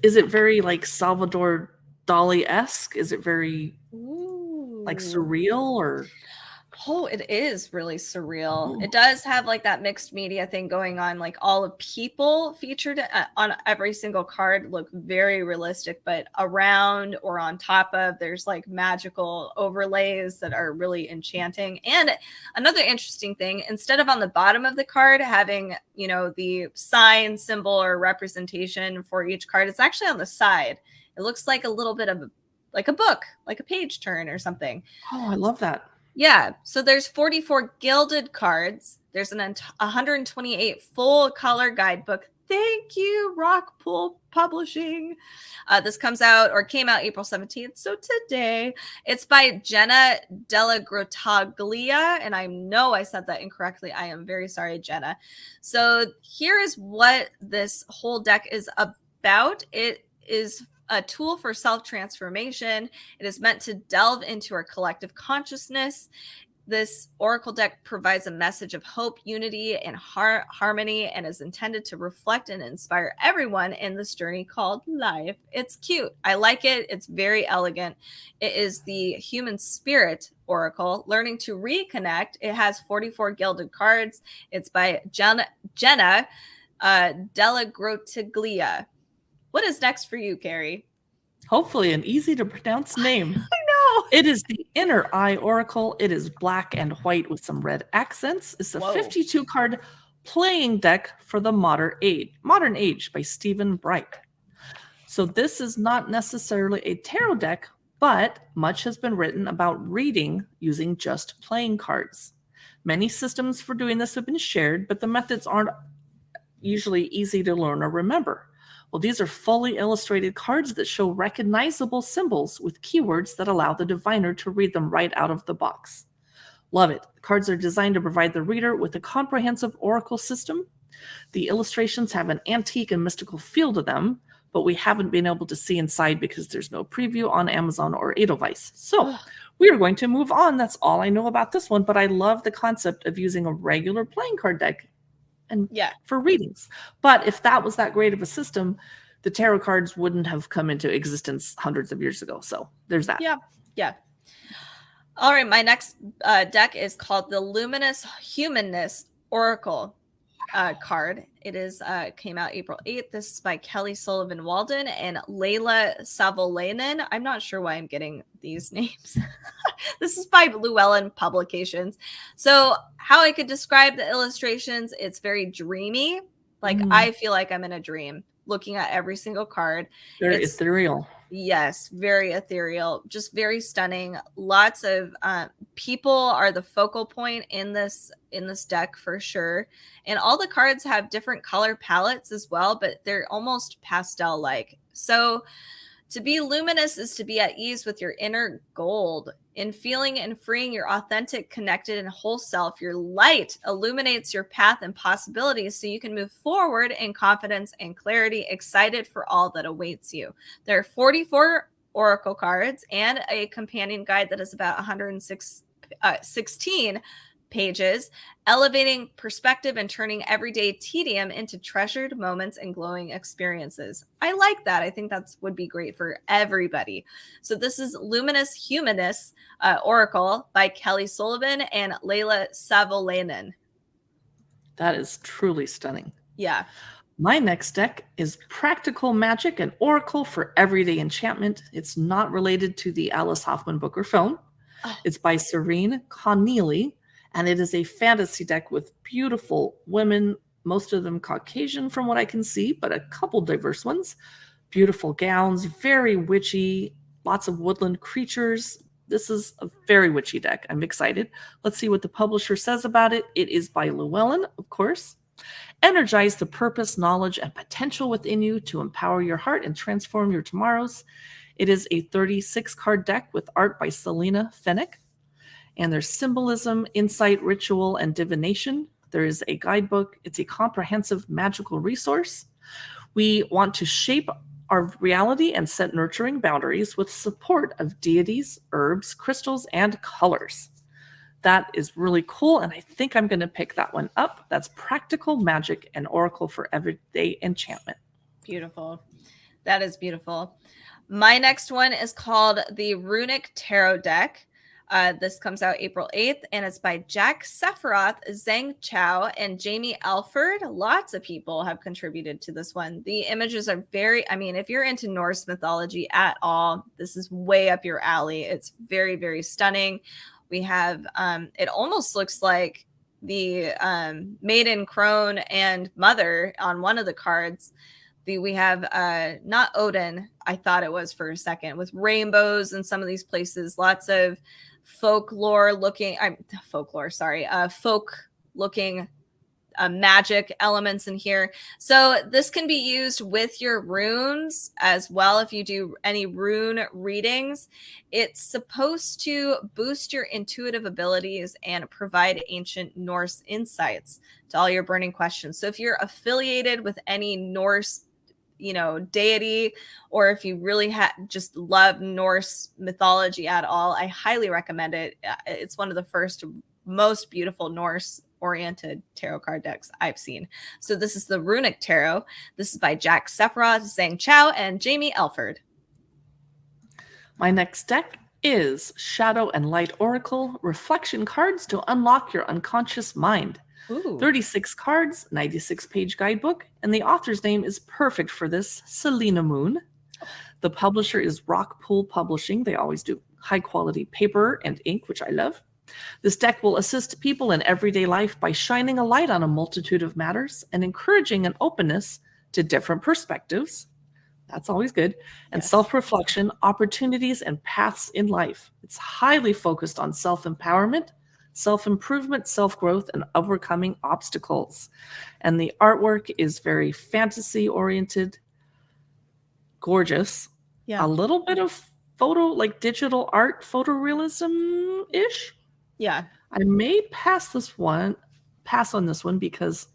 B: Is it very like Salvador Dali-esque? Is it very like surreal or?
A: Oh, it is really surreal. Ooh. It does have like that mixed media thing going on. Like all the people featured on every single card look very realistic, but around or on top of, there's like magical overlays that are really enchanting. And another interesting thing, instead of on the bottom of the card having, you know, the sign, symbol, or representation for each card, it's actually on the side. It looks like a little bit of like a book, like a page turn or something.
B: Oh, I love that.
A: Yeah, so there's 44 gilded cards. There's 128 full color guidebook Thank you, Rockpool Publishing. This came out April 17th, so today. It's by Jenna Della Grottaglia, and I know I said that incorrectly. I am very sorry, Jenna. So here is what this whole deck is about. It is a tool for self-transformation. It is meant to delve into our collective consciousness. This Oracle deck provides a message of hope, unity, and harmony, and is intended to reflect and inspire everyone in this journey called life. It's cute. I like it. It's very elegant. It is the Human Spirit Oracle, learning to reconnect. It has 44 gilded cards. It's by Jenna Della Grottaglia. What is next for you, Carrie?
B: Hopefully an easy to pronounce name.
A: I know.
B: It is the Inner Eye Oracle. It is black and white with some red accents. It's a 52 card playing deck for the modern age by Stephen Bright. So this is not necessarily a tarot deck, but much has been written about reading using just playing cards. Many systems for doing this have been shared, but the methods aren't usually easy to learn or remember. Well, these are fully illustrated cards that show recognizable symbols with keywords that allow the diviner to read them right out of the box. Love it. The cards are designed to provide the reader with a comprehensive oracle system. The illustrations have an antique and mystical feel to them, but we haven't been able to see inside because there's no preview on Amazon or Edelweiss. So we are going to move on. That's all I know about this one, but I love the concept of using a regular playing card deck and for readings. But if that was that great of a system, the tarot cards wouldn't have come into existence hundreds of years ago. So there's that.
A: Yeah. All right, my next deck is called the Luminous Humanness Oracle card. It is came out April 8th. This is by Kelly Sullivan Walden and Layla Savolainen. I'm not sure why I'm getting these names. This is by Llewellyn Publications. So how I could describe the illustrations, it's very dreamy. Like I feel like I'm in a dream looking at every single card.
B: Very ethereal.
A: Yes, very ethereal, just very stunning. Lots of people are the focal point in this deck for sure. And all the cards have different color palettes as well, but they're almost pastel-like. So to be luminous is to be at ease with your inner gold. In feeling and freeing your authentic, connected, and whole self, your light illuminates your path and possibilities so you can move forward in confidence and clarity, excited for all that awaits you. There are 44 oracle cards and a companion guide that is about 116 pages, elevating perspective and turning everyday tedium into treasured moments and glowing experiences. I like that. I think that would be great for everybody. So this is Luminous Humanness Oracle by Kelly Sullivan and Layla Savolainen.
B: That is truly stunning.
A: Yeah.
B: My next deck is Practical Magic, an oracle for everyday enchantment. It's not related to the Alice Hoffman book or film. It's by Serene Conneely. And it is a fantasy deck with beautiful women, most of them Caucasian from what I can see, but a couple diverse ones. Beautiful gowns, very witchy, lots of woodland creatures. This is a very witchy deck. I'm excited. Let's see what the publisher says about it. It is by Llewellyn, of course. Energize the purpose, knowledge, and potential within you to empower your heart and transform your tomorrows. It is a 36-card deck with art by Selena Fennick. And there's symbolism, insight, ritual, and divination. There is a guidebook. It's a comprehensive magical resource. We want to shape our reality and set nurturing boundaries with support of deities, herbs, crystals, and colors. That is really cool, and I think I'm going to pick that one up. That's Practical Magic, an oracle for everyday enchantment.
A: Beautiful. That is beautiful. My next one is called the Runic Tarot Deck. This comes out April 8th, and it's by Jack Sephiroth, Zhang Chao, and Jamie Alford. Lots of people have contributed to this one. The images are if you're into Norse mythology at all, this is way up your alley. It's very, very stunning. We have, it almost looks like the maiden, crone, and mother on one of the cards. We have not Odin, I thought it was for a second, with rainbows in some of these places. Lots of folk looking magic elements in here. So this can be used with your runes as well. If you do any rune readings, it's supposed to boost your intuitive abilities and provide ancient Norse insights to all your burning questions. So if you're affiliated with any Norse deity, or if you really just love Norse mythology at all, I highly recommend it. It's one of the first most beautiful Norse oriented tarot card decks I've seen. So this is the Runic Tarot. This is by Jack Sephiroth, Zhang Chao, and Jamie Elford.
B: My next deck is Shadow and Light Oracle Reflection Cards to unlock your unconscious mind.
A: Ooh.
B: 36 cards, 96-page guidebook, and the author's name is perfect for this, Selena Moon. The publisher is Rockpool Publishing. They always do high-quality paper and ink, which I love. This deck will assist people in everyday life by shining a light on a multitude of matters and encouraging an openness to different perspectives. That's always good. And self-reflection, opportunities, and paths in life. It's highly focused on self-empowerment, self-improvement, self-growth, and overcoming obstacles. And the artwork is very fantasy-oriented, gorgeous.
A: Yeah.
B: A little bit of digital art, photorealism-ish.
A: Yeah.
B: I may pass on this one because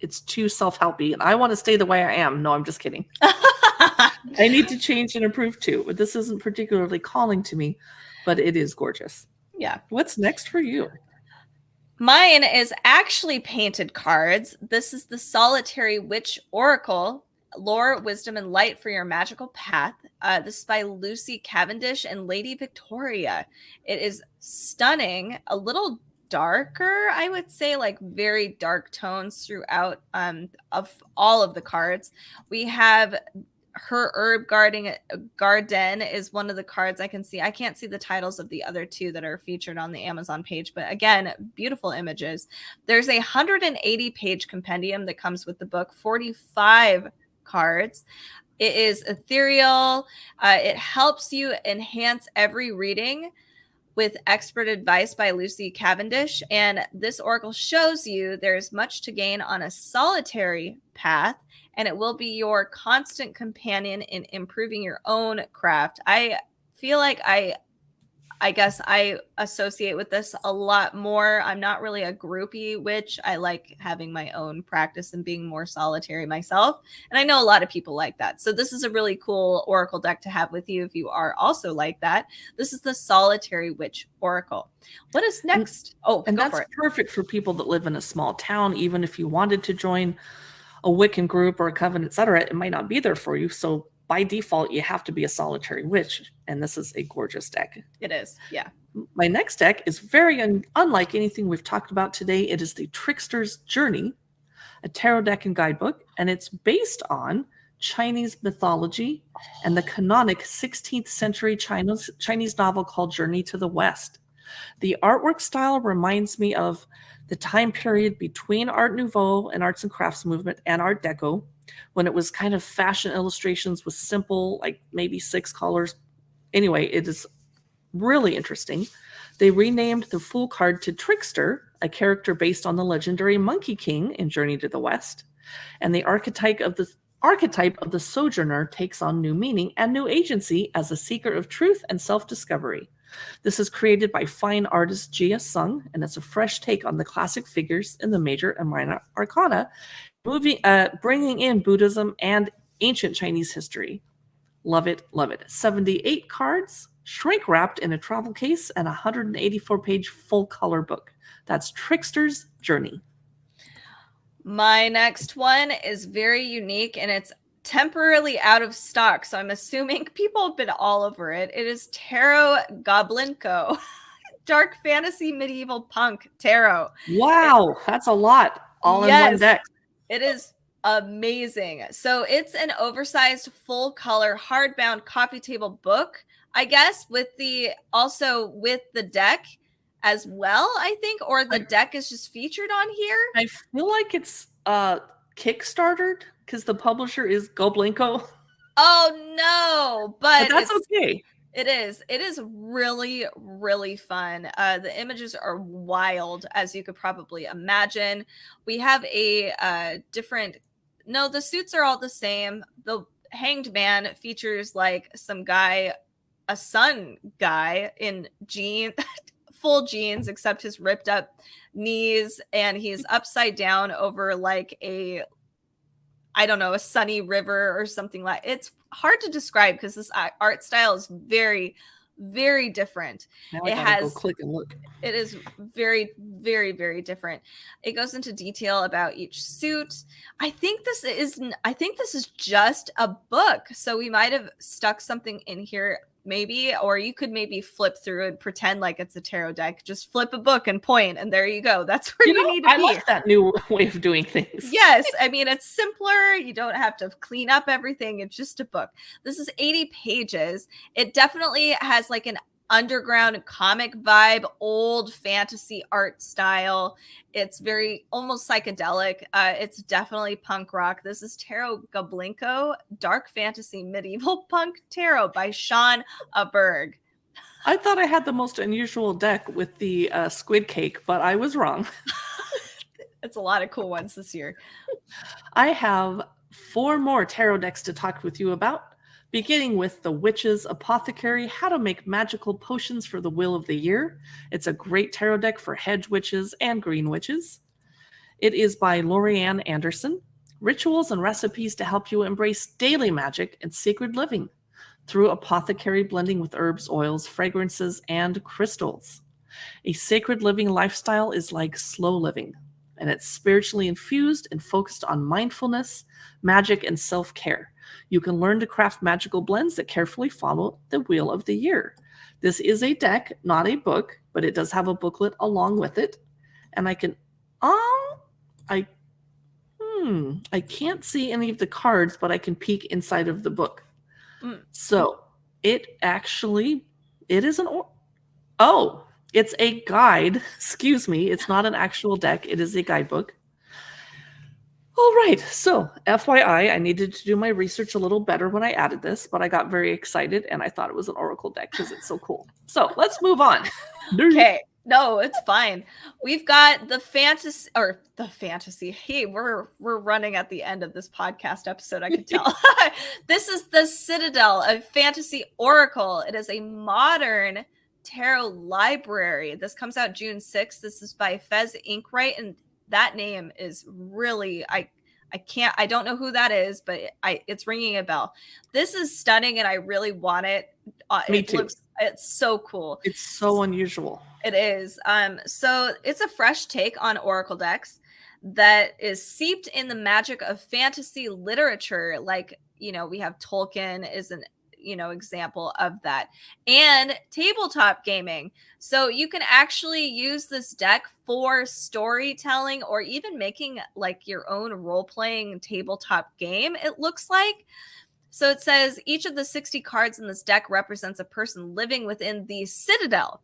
B: it's too self-helpy, and I want to stay the way I am. No, I'm just kidding. I need to change and improve too, but this isn't particularly calling to me, but it is gorgeous.
A: Yeah.
B: What's next for you?
A: Mine is actually painted cards. This is the Solitary Witch Oracle, Lore, Wisdom, and Light for Your Magical Path. This is by Lucy Cavendish and Lady Victoria. It is stunning, a little darker, I would say, like very dark tones throughout of all of the cards. We have Her Herb Garden is one of the cards I can see. I can't see the titles of the other two that are featured on the Amazon page, but again, beautiful images. There's a 180-page compendium that comes with the book, 45 cards. It is ethereal. It helps you enhance every reading with expert advice by Lucy Cavendish. And this oracle shows you there's much to gain on a solitary path, and it will be your constant companion in improving your own craft. I feel like I guess I associate with this a lot more. I'm not really a groupie witch. I like having my own practice and being more solitary myself. And I know a lot of people like that. So this is a really cool oracle deck to have with you if you are also like that. This is the Solitary Witch Oracle. What is next?
B: And that's perfect for people that live in a small town. Even if you wanted to join a Wiccan group or a coven, etc., it might not be there for you. So by default, you have to be a solitary witch, and this is a gorgeous deck.
A: It is, yeah.
B: My next deck is very unlike anything we've talked about today. It is the Trickster's Journey, a tarot deck and guidebook, and it's based on Chinese mythology and the canonic 16th century Chinese novel called Journey to the West. The artwork style reminds me of the time period between Art Nouveau and arts and crafts movement and Art Deco, when it was kind of fashion illustrations with simple, like maybe 6 colors. Anyway, it is really interesting. They renamed the Fool card to Trickster, a character based on the legendary Monkey King in Journey to the West. And the archetype of the Sojourner takes on new meaning and new agency as a seeker of truth and self-discovery. This is created by fine artist Jia Sung, and it's a fresh take on the classic figures in the major and minor arcana, bringing in Buddhism and ancient Chinese history. Love it, love it. 78 cards, shrink wrapped in a travel case, and a 184-page full color book. That's Trickster's Journey.
A: My next one is very unique, and it's temporarily out of stock, so I'm assuming people have been all over it. It is Tarot Goblinko, dark fantasy medieval punk tarot.
B: Wow, that's a lot all in one deck.
A: It is amazing. So it's an oversized full color hardbound coffee table book, I guess, with the deck as well, I think, or the deck is just featured on here.
B: I feel like it's Kickstartered because the publisher is Goblinko.
A: Oh no, but
B: that's okay.
A: It is. It is really, really fun. The images are wild, as you could probably imagine. We have a different. No, the suits are all the same. The Hanged Man features like some guy, a sun guy in jeans, full jeans, except his ripped up knees, and he's upside down over like a, I don't know, a sunny river or something. Like, it's hard to describe because this art style is very, very different.
B: Now
A: It
B: I gotta go
A: has,
B: click and look.
A: it is very, very, very different. It goes into detail about each suit. I think this is just a book. So we might have stuck something in here maybe, or you could maybe flip through and pretend like it's a tarot deck. Just flip a book and point, and there you go. That's where you need to
B: I
A: be.
B: like that new way of doing things.
A: Yes, I mean, it's simpler. You don't have to clean up everything. It's just a book. This is 80 pages. It definitely has like an underground comic vibe, old fantasy art style. It's very almost psychedelic. It's definitely punk rock. This is Tarot Goblinko, Dark Fantasy Medieval Punk Tarot by Sean Aberg.
B: I thought I had the most unusual deck with the squid cake, but I was wrong.
A: It's a lot of cool ones this year.
B: I have 4 more tarot decks to talk with you about, beginning with The Witch's Apothecary, How to Make Magical Potions for the Will of the Year. It's a great tarot deck for hedge witches and green witches. It is by Lorianne Anderson. Rituals and recipes to help you embrace daily magic and sacred living through apothecary blending with herbs, oils, fragrances, and crystals. A sacred living lifestyle is like slow living, and it's spiritually infused and focused on mindfulness, magic, and self-care. You can learn to craft magical blends that carefully follow the Wheel of the Year. This is a deck, not a book, but it does have a booklet along with it. And I can, I can't see any of the cards, but I can peek inside of the book. So it is it's a guide. Excuse me. It's not an actual deck. It is a guidebook. All right. So FYI, I needed to do my research a little better when I added this, but I got very excited and I thought it was an oracle deck because it's so cool. So let's move on.
A: Okay. No, it's fine. We've got the fantasy. Hey, we're running at the end of this podcast episode, I can tell. This is the Citadel, a fantasy oracle. It is a modern tarot library. This comes out June 6th. This is by Fez Inkwright, and that name is really, I don't know who that is, but it's ringing a bell. This is stunning, and I really want it.
B: Me too.
A: It's so cool.
B: It's so unusual.
A: It is. So it's a fresh take on oracle decks that is seeped in the magic of fantasy literature. Like, we have Tolkien is an example of that, and tabletop gaming. So you can actually use this deck for storytelling or even making like your own role-playing tabletop game, it looks like. So it says each of the 60 cards in this deck represents a person living within the Citadel.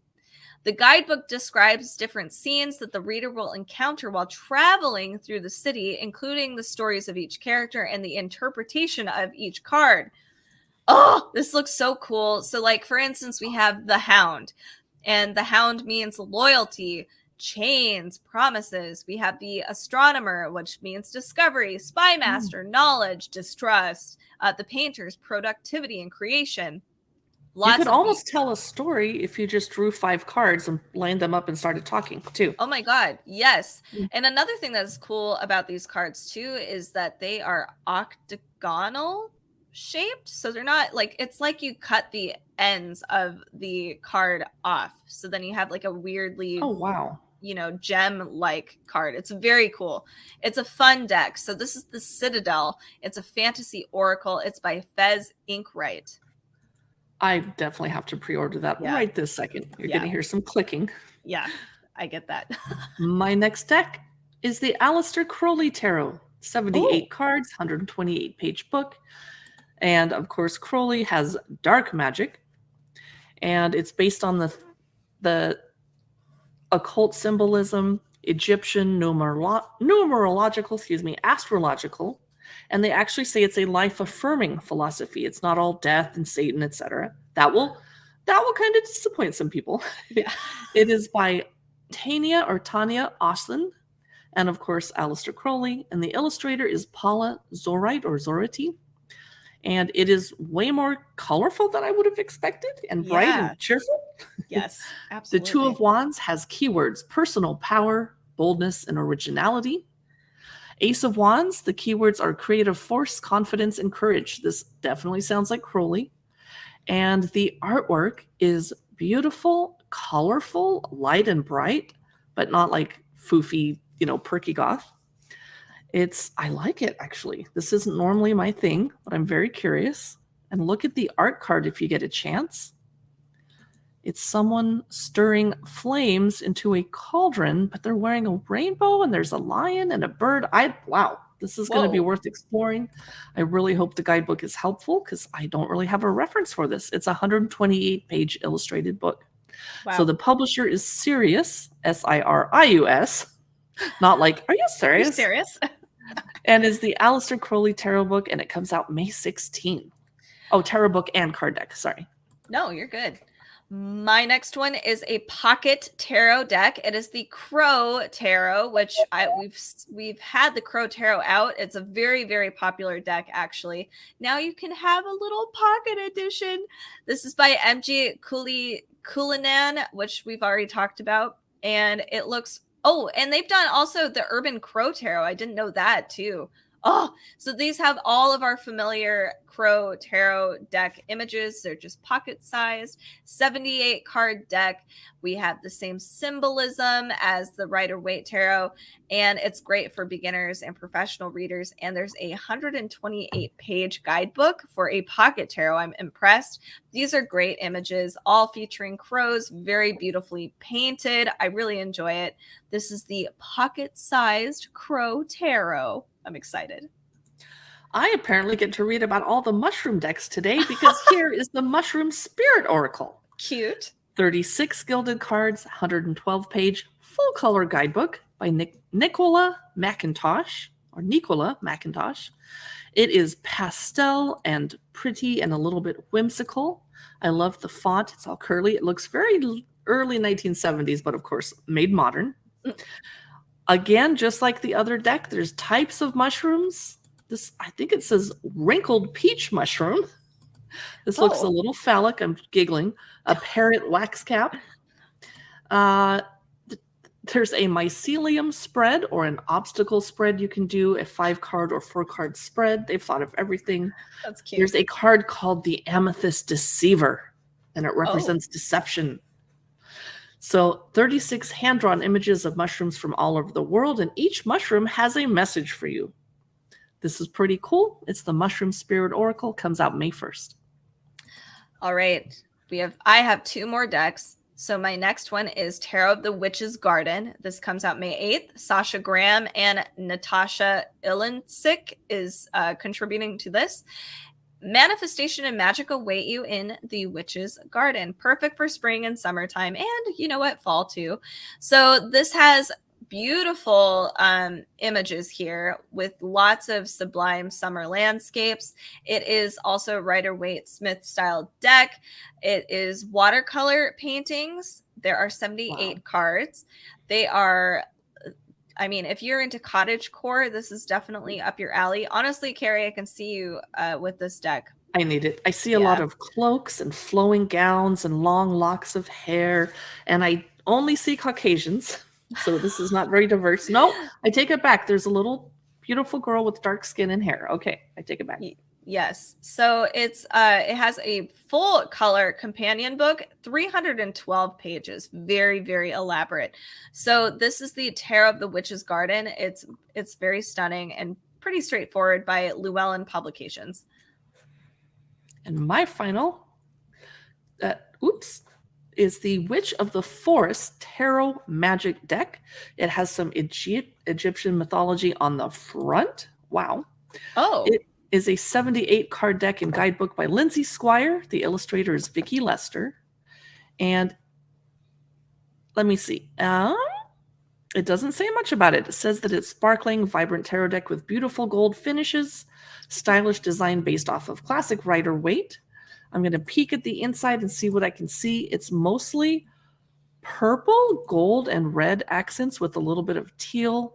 A: The guidebook describes different scenes that the reader will encounter while traveling through the city, including the stories of each character and the interpretation of each card. Oh, this looks so cool. So, like, for instance, we have the Hound, and the Hound means loyalty, chains, promises. We have the Astronomer, which means discovery, Spy Master, knowledge, distrust. The Painters, productivity and creation.
B: You could almost tell a story if you just drew 5 cards and lined them up and started talking too.
A: Oh my God. Yes. And another thing that's cool about these cards too is that they are octagonal shaped. So they're not like, it's like you cut the ends of the card off. So then you have like a weirdly, gem like card. It's very cool. It's a fun deck. So this is the Citadel. It's a fantasy oracle. It's by Fez Inkwright.
B: I definitely have to pre-order that right this second. You're going to hear some clicking.
A: Yeah, I get that.
B: My next deck is the Aleister Crowley Tarot. 78 cards, 128-page book. And of course, Crowley has dark magic. And it's based on the occult symbolism, Egyptian numerological, astrological. And they actually say it's a life-affirming philosophy. It's not all death and Satan, etc. That will that will kind of disappoint some people.
A: Yeah.
B: It is by Tanya Oslin, and of course, Aleister Crowley. And the illustrator is Paula Zorite. And it is way more colorful than I would have expected, and bright
A: Yeah.
B: and cheerful.
A: Yes,
B: The
A: absolutely.
B: Two of Wands has keywords: personal power, boldness, and originality. Ace of Wands, the keywords are creative force, confidence, and courage. This definitely sounds like Crowley. And the artwork is beautiful, colorful, light and bright, but not like foofy, perky goth. I like it, actually. This isn't normally my thing, but I'm very curious. And look at the art card if you get a chance. It's someone stirring flames into a cauldron, but they're wearing a rainbow, and there's a lion and a bird. Wow, this is going to be
A: Whoa.
B: worth exploring. I really hope the guidebook is helpful because I don't really have a reference for this. It's a 128-page illustrated book.
A: Wow.
B: So the publisher is Sirius, Sirius, not like, are you
A: Are you
B: serious?
A: serious?
B: And is the Aleister Crowley Tarot book, and it comes out May 16th. Oh, Tarot book and card deck, sorry.
A: No, you're good. My next one is a pocket tarot deck. It is the Crow Tarot, which we've had the Crow Tarot out. It's a very, very popular deck, actually. Now you can have a little pocket edition. This is by MG Cullinan, which we've already talked about. And it looks, and they've done also the Urban Crow Tarot. I didn't know that too. Oh, so these have all of our familiar Crow Tarot deck images. They're just pocket sized, 78 card deck. We have the same symbolism as the Rider-Waite Tarot, and it's great for beginners and professional readers. And there's a 128-page guidebook for a pocket tarot. I'm impressed. These are great images, all featuring crows, very beautifully painted. I really enjoy it. This is the pocket-sized Crow Tarot. I'm excited.
B: I apparently get to read about all the mushroom decks today because here is the Mushroom Spirit Oracle.
A: Cute.
B: 36 gilded cards, 112-page full color guidebook by Nicola McIntosh. It is pastel and pretty and a little bit whimsical. I love the font. It's all curly. It looks very early 1970s, but of course made modern. Again, just like the other deck, there's types of mushrooms. This, I think it says wrinkled peach mushroom. This looks a little phallic. I'm giggling. A parrot wax cap. There's a mycelium spread or an obstacle spread. You can do a 5-card or 4-card spread. They've thought of everything.
A: That's cute.
B: There's a card called the Amethyst Deceiver, and it represents deception. So 36 hand-drawn images of mushrooms from all over the world, and each mushroom has a message for you. This is pretty cool. It's the Mushroom Spirit Oracle. Comes out May 1st.
A: All right. I have 2 more decks. So my next one is Tarot of the Witch's Garden. This comes out May 8th. Sasha Graham and Natasha Ilinsik is contributing to this. Manifestation and magic await you in the Witch's Garden. Perfect for spring and summertime, and you know what, fall too. So this has beautiful images here with lots of sublime summer landscapes. It is also Rider-Waite Smith style deck. It is watercolor paintings. There are 78 cards. They are, I mean, if you're into cottagecore, this is definitely up your alley. Honestly, Carrie, I can see you with this deck.
B: I need it. I see a lot of cloaks and flowing gowns and long locks of hair, and I only see Caucasians. So this is not very diverse. No, I take it back. There's a little beautiful girl with dark skin and hair. Okay, I take it back.
A: Yes. So it has a full color companion book, 312 pages, very, very elaborate. So this is the Tarot of the Witch's Garden. It's very stunning and pretty straightforward by Llewellyn Publications.
B: And my final, is the Witch of the Forest Tarot Magic deck. It has some Egyptian mythology on the front. Wow.
A: Oh.
B: It is a 78-card deck and guidebook by Lindsay Squire. The illustrator is Vicki Lester. And let me see. It doesn't say much about it. It says that it's sparkling, vibrant tarot deck with beautiful gold finishes, stylish design based off of classic Rider-Waite. I'm going to peek at the inside and see what I can see. It's mostly purple, gold, and red accents with a little bit of teal.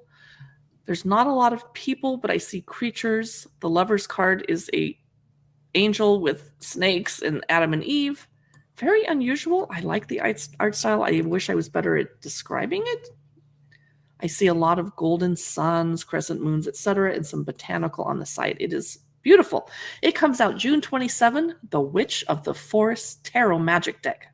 B: There's not a lot of people, but I see creatures. The Lover's card is a angel with snakes and Adam and Eve. Very unusual. I like the art style. I wish I was better at describing it. I see a lot of golden suns, crescent moons, etc., and some botanical on the side. It is beautiful. It comes out June 27, the Witch of the Forest Tarot Magic Deck.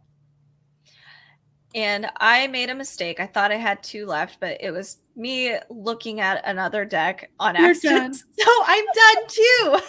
A: And I made a mistake. I thought I had 2 left, but it was me looking at another deck on
B: You're
A: accident.
B: done.
A: So I'm done too.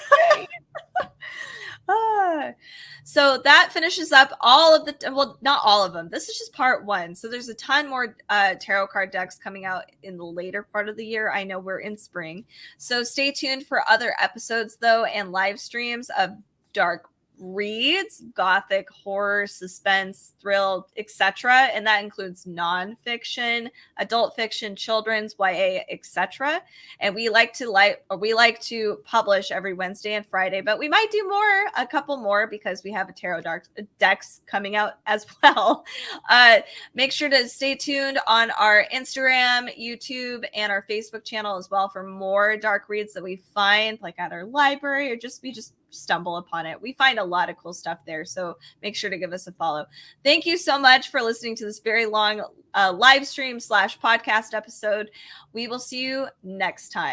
A: So that finishes up all of the, well, not all of them. This is just part 1. So there's a ton more tarot card decks coming out in the later part of the year. I know we're in spring. So stay tuned for other episodes, though, and live streams of dark reads, gothic, horror, suspense, thrill, etc. And that includes nonfiction, adult fiction, children's, YA, etc. And we like to publish every Wednesday and Friday, but we might do a couple more because we have a tarot decks coming out as well. Make sure to stay tuned on our Instagram, YouTube, and our Facebook channel as well for more dark reads that we find like at our library or we just stumble upon it. We find a lot of cool stuff there, so make sure to give us a follow. Thank you so much for listening to this very long live stream / podcast episode. We will see you next time.